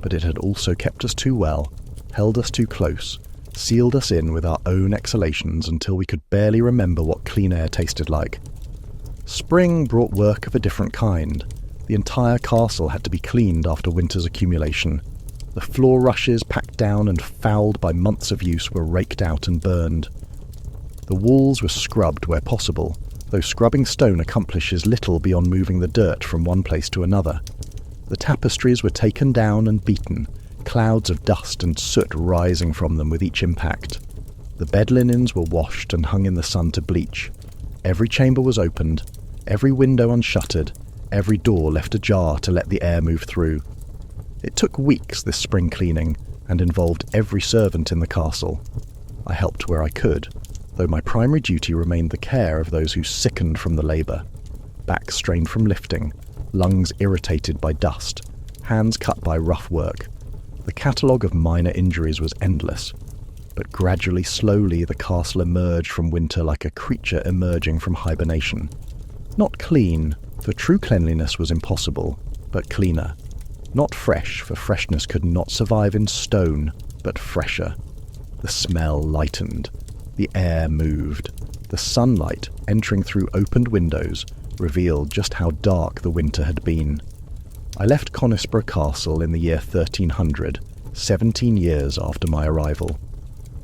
Speaker 1: But it had also kept us too well, held us too close, sealed us in with our own exhalations until we could barely remember what clean air tasted like. Spring brought work of a different kind. The entire castle had to be cleaned after winter's accumulation. The floor rushes, packed down and fouled by months of use, were raked out and burned. The walls were scrubbed where possible, though scrubbing stone accomplishes little beyond moving the dirt from one place to another. The tapestries were taken down and beaten, clouds of dust and soot rising from them with each impact. The bed linens were washed and hung in the sun to bleach. Every chamber was opened, every window unshuttered, every door left ajar to let the air move through. It took weeks, this spring cleaning, and involved every servant in the castle. I helped where I could, though my primary duty remained the care of those who sickened from the labour, backs strained from lifting, lungs irritated by dust, hands cut by rough work. The catalogue of minor injuries was endless, but gradually, slowly, the castle emerged from winter like a creature emerging from hibernation. Not clean, for true cleanliness was impossible, but cleaner. Not fresh, for freshness could not survive in stone, but fresher. The smell lightened. The air moved. The sunlight, entering through opened windows, revealed just how dark the winter had been. I left Conisbrough Castle in the year 1300, 17 years after my arrival.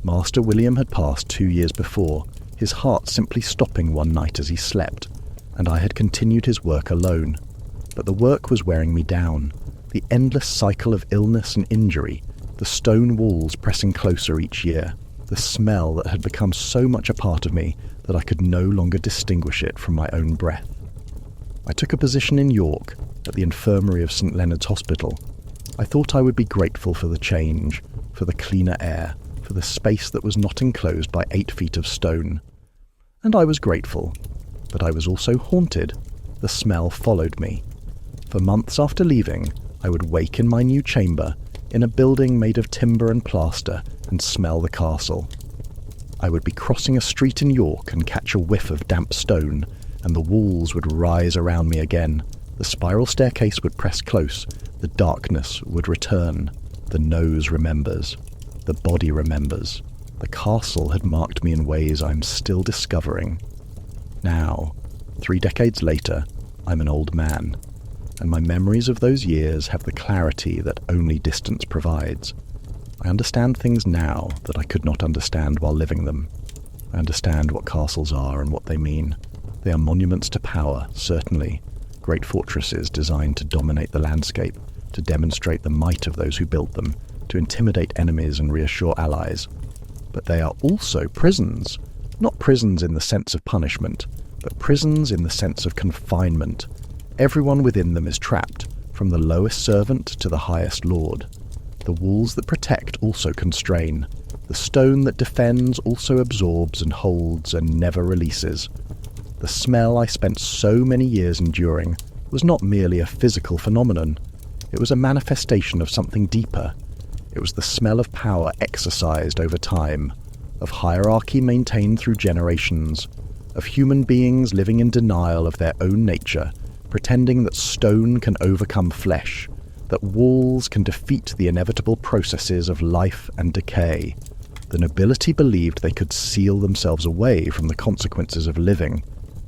Speaker 1: Master William had passed 2 years before, his heart simply stopping one night as he slept, and I had continued his work alone. But the work was wearing me down. The endless cycle of illness and injury, the stone walls pressing closer each year, the smell that had become so much a part of me that I could no longer distinguish it from my own breath. I took a position in York, at the infirmary of St Leonard's Hospital. I thought I would be grateful for the change, for the cleaner air, for the space that was not enclosed by 8 feet of stone. And I was grateful, but I was also haunted. The smell followed me. For months after leaving, I would wake in my new chamber, in a building made of timber and plaster, and smell the castle. I would be crossing a street in York and catch a whiff of damp stone, and the walls would rise around me again. The spiral staircase would press close. The darkness would return. The nose remembers. The body remembers. The castle had marked me in ways I'm still discovering. Now, 3 decades later, I'm an old man. and my memories of those years have the clarity that only distance provides. I understand things now that I could not understand while living them. I understand what castles are and what they mean. They are monuments to power, certainly, great fortresses designed to dominate the landscape, to demonstrate the might of those who built them, to intimidate enemies and reassure allies. But they are also prisons, not prisons in the sense of punishment, but prisons in the sense of confinement. Everyone within them is trapped, from the lowest servant to the highest lord. The walls that protect also constrain. The stone that defends also absorbs and holds and never releases. The smell I spent so many years enduring was not merely a physical phenomenon. It was a manifestation of something deeper. It was the smell of power exercised over time, of hierarchy maintained through generations, of human beings living in denial of their own nature, pretending that stone can overcome flesh, that walls can defeat the inevitable processes of life and decay. The nobility believed they could seal themselves away from the consequences of living.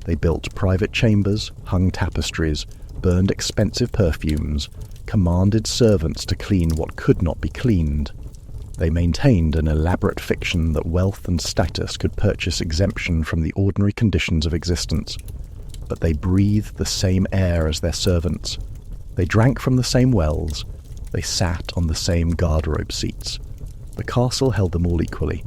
Speaker 1: They built private chambers, hung tapestries, burned expensive perfumes, commanded servants to clean what could not be cleaned. They maintained an elaborate fiction that wealth and status could purchase exemption from the ordinary conditions of existence. But they breathed the same air as their servants. They drank from the same wells. They sat on the same garderobe seats. The castle held them all equally,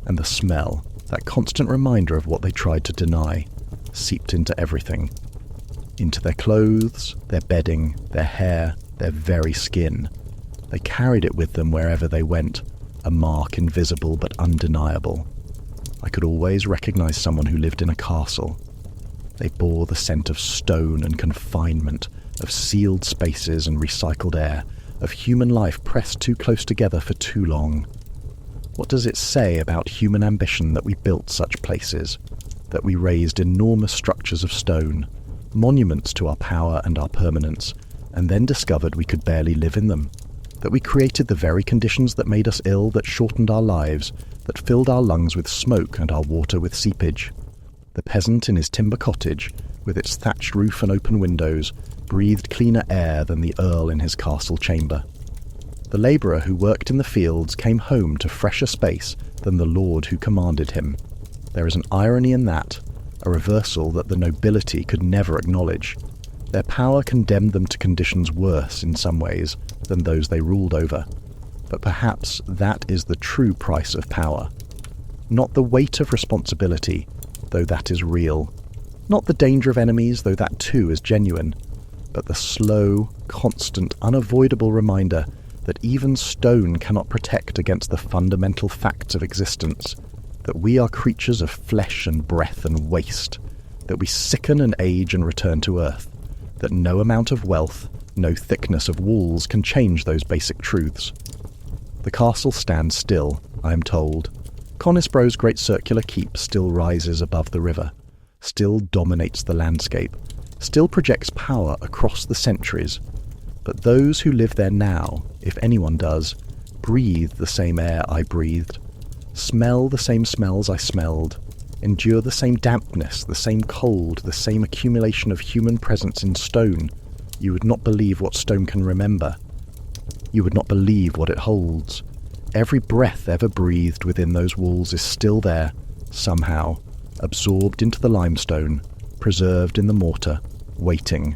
Speaker 1: and the smell, that constant reminder of what they tried to deny, seeped into everything. Into their clothes, their bedding, their hair, their very skin. They carried it with them wherever they went, a mark invisible but undeniable. I could always recognize someone who lived in a castle. They bore the scent of stone and confinement, of sealed spaces and recycled air, of human life pressed too close together for too long. What does it say about human ambition that we built such places, that we raised enormous structures of stone, monuments to our power and our permanence, and then discovered we could barely live in them, that we created the very conditions that made us ill, that shortened our lives, that filled our lungs with smoke and our water with seepage? The peasant in his timber cottage, with its thatched roof and open windows, breathed cleaner air than the earl in his castle chamber. The labourer who worked in the fields came home to fresher space than the lord who commanded him. There is an irony in that, a reversal that the nobility could never acknowledge. Their power condemned them to conditions worse in some ways than those they ruled over. But perhaps that is the true price of power. Not the weight of responsibility, though that is real. Not the danger of enemies, though that too is genuine. But the slow, constant, unavoidable reminder that even stone cannot protect against the fundamental facts of existence, that we are creatures of flesh and breath and waste, that we sicken and age and return to earth, that no amount of wealth, no thickness of walls can change those basic truths. The castle stands still, I am told. Conisbrough's great circular keep still rises above the river, still dominates the landscape, still projects power across the centuries. But those who live there now, if anyone does, breathe the same air I breathed, smell the same smells I smelled, endure the same dampness, the same cold, the same accumulation of human presence in stone. You would not believe what stone can remember. You would not believe what it holds. Every breath ever breathed within those walls is still there, somehow, absorbed into the limestone, preserved in the mortar, waiting.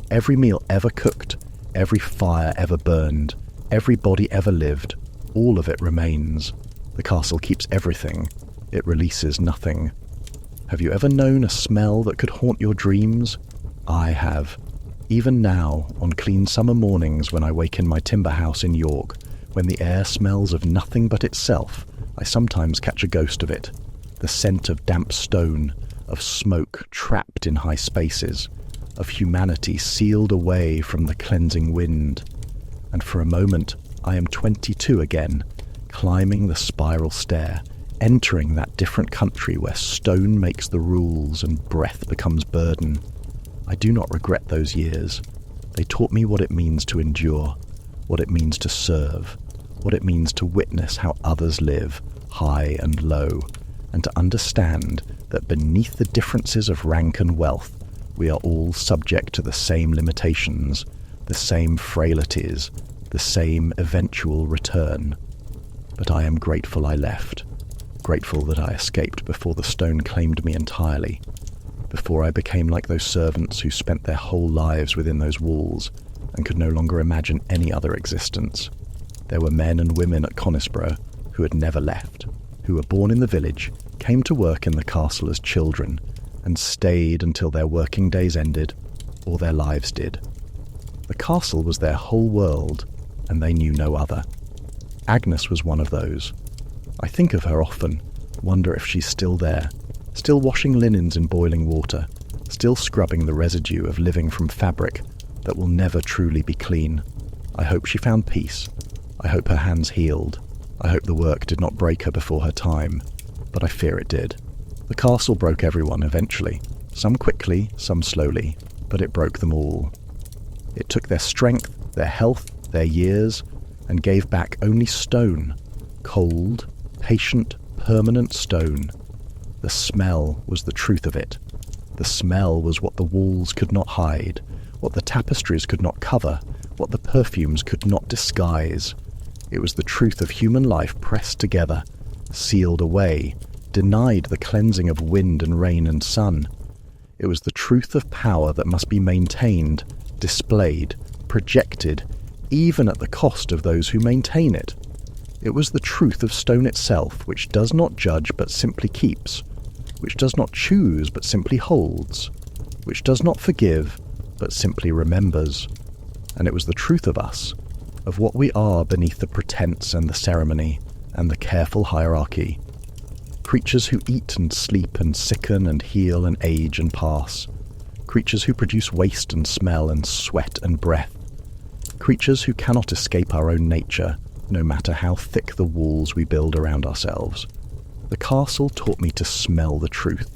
Speaker 1: Every meal ever cooked, every fire ever burned, every body ever lived, all of it remains. The castle keeps everything. It releases nothing. Have you ever known a smell that could haunt your dreams? I have. Even now, on clean summer mornings when I wake in my timber house in York, when the air smells of nothing but itself, I sometimes catch a ghost of it. The scent of damp stone, of smoke trapped in high spaces, of humanity sealed away from the cleansing wind. And for a moment, I am 22 again, climbing the spiral stair, entering that different country where stone makes the rules and breath becomes burden. I do not regret those years. They taught me what it means to endure, what it means to serve, what it means to witness how others live, high and low, and to understand that beneath the differences of rank and wealth, We are all subject to the same limitations, the same frailties, the same eventual return. But I am grateful I left, grateful that I escaped before the stone claimed me entirely, before I became like those servants who spent their whole lives within those walls and could no longer imagine any other existence. There were men and women at Conisbrough who had never left, who were born in the village, came to work in the castle as children, and stayed until their working days ended, or their lives did. The castle was their whole world, and they knew no other. Agnes was one of those. I think of her often, wonder if she's still there, still washing linens in boiling water, still scrubbing the residue of living from fabric that will never truly be clean. I hope she found peace. I hope her hands healed. I hope the work did not break her before her time, but I fear it did. The castle broke everyone eventually, some quickly, some slowly, but it broke them all. It took their strength, their health, their years, and gave back only stone, cold, patient, permanent stone. The smell was the truth of it. The smell was what the walls could not hide, what the tapestries could not cover, what the perfumes could not disguise. It was the truth of human life pressed together, sealed away, denied the cleansing of wind and rain and sun. It was the truth of power that must be maintained, displayed, projected, even at the cost of those who maintain it. It was the truth of stone itself, which does not judge but simply keeps, which does not choose but simply holds, which does not forgive but simply remembers. And it was the truth of us, of what we are beneath the pretense and the ceremony and the careful hierarchy. Creatures who eat and sleep and sicken and heal and age and pass. Creatures who produce waste and smell and sweat and breath. Creatures who cannot escape our own nature, no matter how thick the walls we build around ourselves. The castle taught me to smell the truth,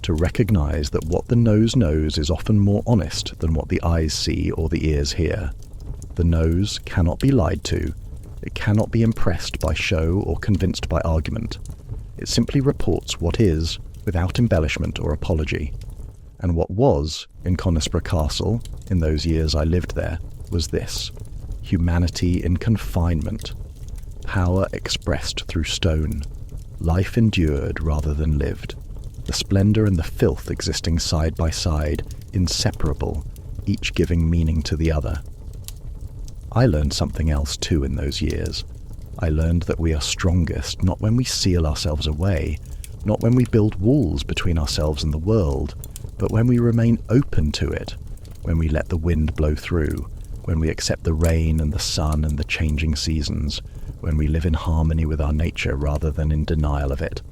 Speaker 1: to recognize that what the nose knows is often more honest than what the eyes see or the ears hear. The nose cannot be lied to. It cannot be impressed by show or convinced by argument. It simply reports what is, without embellishment or apology. And what was, in Conisbrough Castle, in those years I lived there, was this: humanity in confinement, power expressed through stone, life endured rather than lived, the splendour and the filth existing side by side, inseparable, each giving meaning to the other. I learned something else too in those years. I learned that we are strongest not when we seal ourselves away, not when we build walls between ourselves and the world, but when we remain open to it, when we let the wind blow through, when we accept the rain and the sun and the changing seasons, when we live in harmony with our nature rather than in denial of it.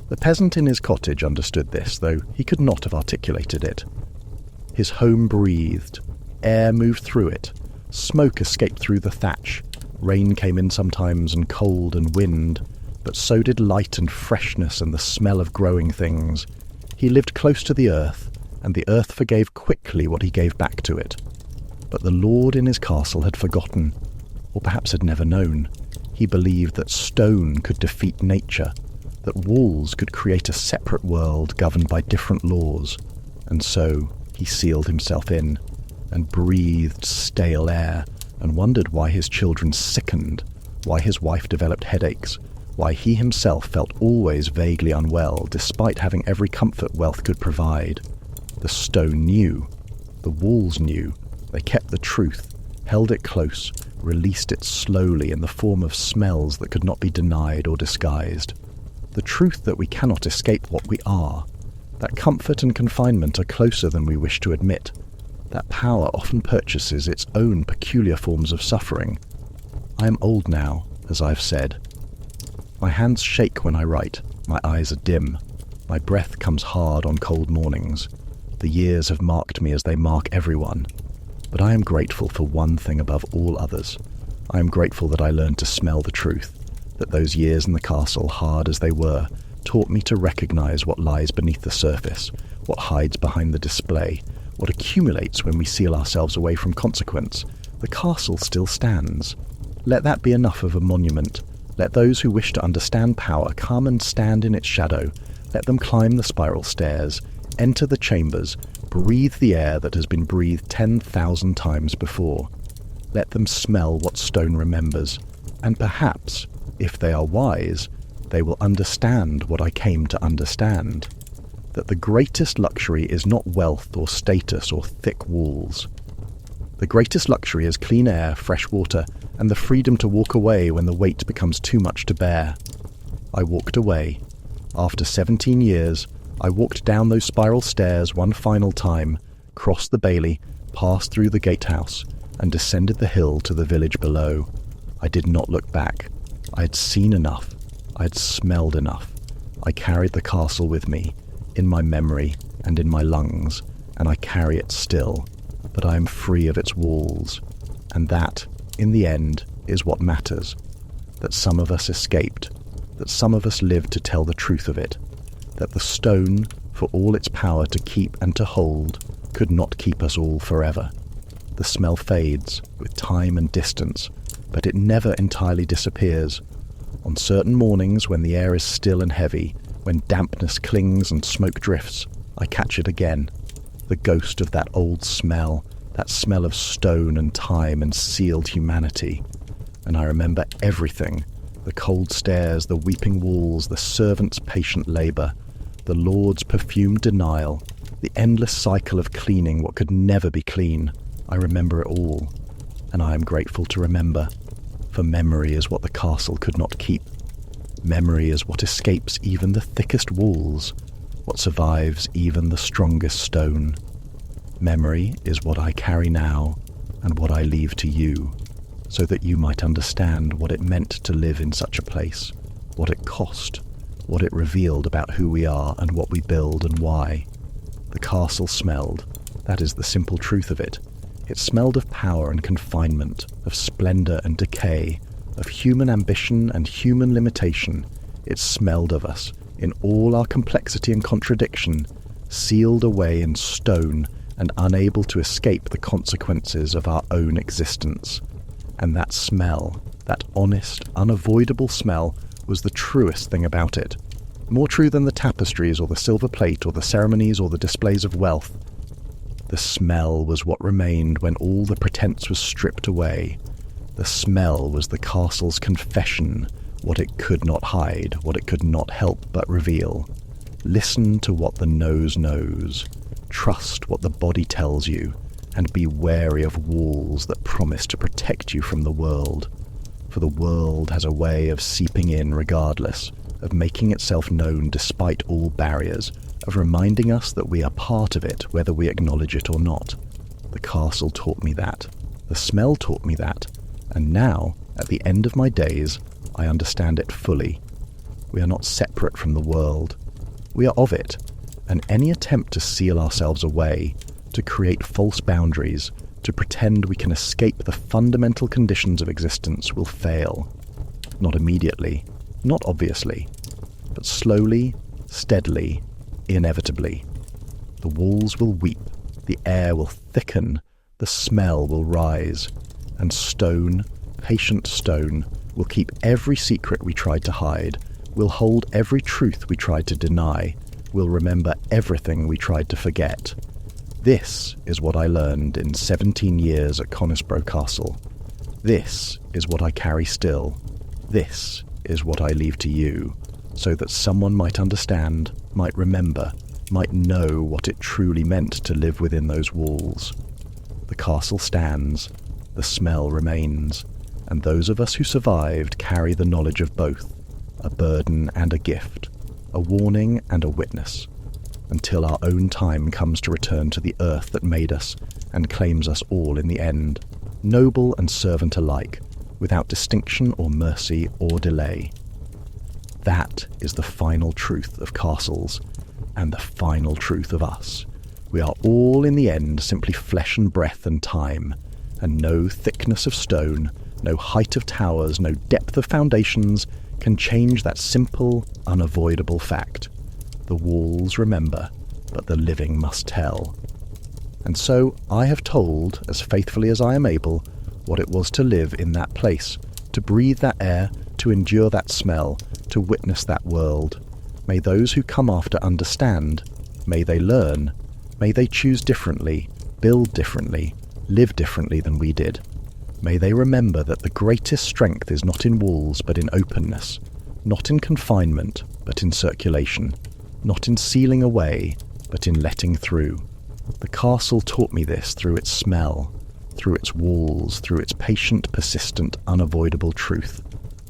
Speaker 1: The peasant in his cottage understood this, though he could not have articulated it. His home breathed, air moved through it, smoke escaped through the thatch, rain came in sometimes and cold and wind, but so did light and freshness and the smell of growing things. He lived close to the earth, and the earth forgave quickly what he gave back to it. But the lord in his castle had forgotten, or perhaps had never known. He believed that stone could defeat nature, that walls could create a separate world governed by different laws, and so he sealed himself in, and breathed stale air, and wondered why his children sickened, why his wife developed headaches, why he himself felt always vaguely unwell despite having every comfort wealth could provide. The stone knew, the walls knew, they kept the truth, held it close, released it slowly in the form of smells that could not be denied or disguised. The truth that we cannot escape what we are, that comfort and confinement are closer than we wish to admit, that power often purchases its own peculiar forms of suffering. I am old now, as I've said. My hands shake when I write, my eyes are dim, my breath comes hard on cold mornings. The years have marked me as they mark everyone. But I am grateful for one thing above all others. I am grateful that I learned to smell the truth, that those years in the castle, hard as they were, taught me to recognize what lies beneath the surface, what hides behind the display, what accumulates when we seal ourselves away from consequence. The castle still stands. Let that be enough of a monument. Let those who wish to understand power come and stand in its shadow. Let them climb the spiral stairs, Enter the chambers, breathe the air that has been breathed 10,000 times before. Let them smell what stone remembers, and perhaps, if they are wise, they will understand what I came to understand. That the greatest luxury is not wealth or status or thick walls. The greatest luxury is clean air, fresh water, and the freedom to walk away when the weight becomes too much to bear. I walked away. After 17 years, I walked down those spiral stairs one final time, crossed the bailey, passed through the gatehouse, and descended the hill to the village below. I did not look back. I had seen enough. I had smelled enough. I carried the castle with me, in my memory and in my lungs, and I carry it still, but I am free of its walls. And that, in the end, is what matters. That some of us escaped, that some of us lived to tell the truth of it, that the stone, for all its power to keep and to hold, could not keep us all forever. The smell fades with time and distance, but it never entirely disappears. On certain mornings when the air is still and heavy, when dampness clings and smoke drifts, I catch it again. The ghost of that old smell, that smell of stone and time and sealed humanity. And I remember everything, the cold stairs, the weeping walls, the servant's patient labour, the Lord's perfumed denial, the endless cycle of cleaning what could never be clean. I remember it all, and I am grateful to remember, for memory is what the castle could not keep. Memory is what escapes even the thickest walls, what survives even the strongest stone. Memory is what I carry now, and what I leave to you, so that you might understand what it meant to live in such a place, what it cost, what it revealed about who we are and what we build and why. The castle smelled. That is the simple truth of it. It smelled of power and confinement, of splendour and decay, of human ambition and human limitation. It smelled of us, in all our complexity and contradiction, sealed away in stone and unable to escape the consequences of our own existence. And that smell, that honest, unavoidable smell, was the truest thing about it. More true than the tapestries or the silver plate or the ceremonies or the displays of wealth. The smell was what remained when all the pretense was stripped away. The smell was the castle's confession, what it could not hide, what it could not help but reveal. Listen to what the nose knows. Trust what the body tells you, and be wary of walls that promise to protect you from the world. For the world has a way of seeping in regardless, of making itself known despite all barriers, of reminding us that we are part of it whether we acknowledge it or not. The castle taught me that. The smell taught me that. And now, at the end of my days, I understand it fully. We are not separate from the world. We are of it, and any attempt to seal ourselves away, to create false boundaries, to pretend we can escape the fundamental conditions of existence will fail. Not immediately, not obviously, but slowly, steadily, inevitably. The walls will weep, the air will thicken, the smell will rise, and stone, patient stone, will keep every secret we tried to hide, will hold every truth we tried to deny, will remember everything we tried to forget. This is what I learned in 17 years at Conisbrough Castle. This is what I carry still. This is what I leave to you, so that someone might understand, might remember, might know what it truly meant to live within those walls. The castle stands, the smell remains, and those of us who survived carry the knowledge of both, a burden and a gift, a warning and a witness, until our own time comes to return to the earth that made us and claims us all in the end, noble and servant alike, without distinction or mercy or delay. That is the final truth of castles, and the final truth of us. We are all in the end simply flesh and breath and time, and no thickness of stone, no height of towers, no depth of foundations can change that simple, unavoidable fact. The walls remember, but the living must tell. And so I have told, as faithfully as I am able, what it was to live in that place, to breathe that air, to endure that smell, to witness that world. May those who come after understand, May they learn. May they choose differently, build differently, live differently than we did. May they remember that the greatest strength is not in walls but in openness, not in confinement but in circulation, not in sealing away but in letting through. The castle taught me this through its smell, through its walls, through its patient, persistent, unavoidable truth.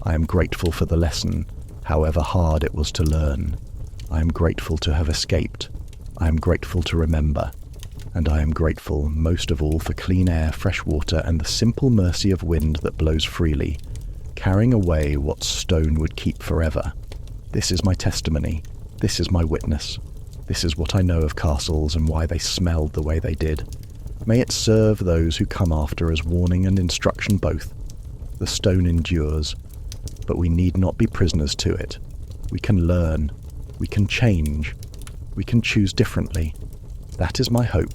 Speaker 1: I am grateful for the lesson, however hard it was to learn. I am grateful to have escaped. I am grateful to remember. And I am grateful most of all for clean air, fresh water, and the simple mercy of wind that blows freely, carrying away what stone would keep forever. This is my testimony. This is my witness. This is what I know of castles and why they smelled the way they did. May it serve those who come after as warning and instruction both. The stone endures, but we need not be prisoners to it. We can learn. We can change. We can choose differently. That is my hope.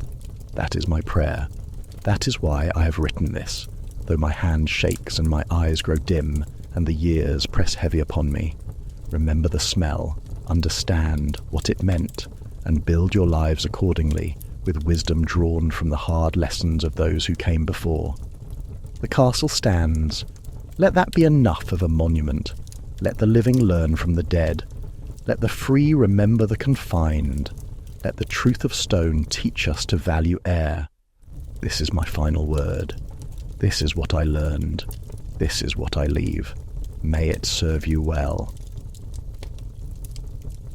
Speaker 1: That is my prayer. That is why I have written this, though my hand shakes and my eyes grow dim and the years press heavy upon me. Remember the smell, understand what it meant, and build your lives accordingly, with wisdom drawn from the hard lessons of those who came before. The castle stands. Let that be enough of a monument. Let the living learn from the dead. Let the free remember the confined. Let the truth of stone teach us to value air. This is my final word. This is what I learned. This is what I leave. May it serve you well.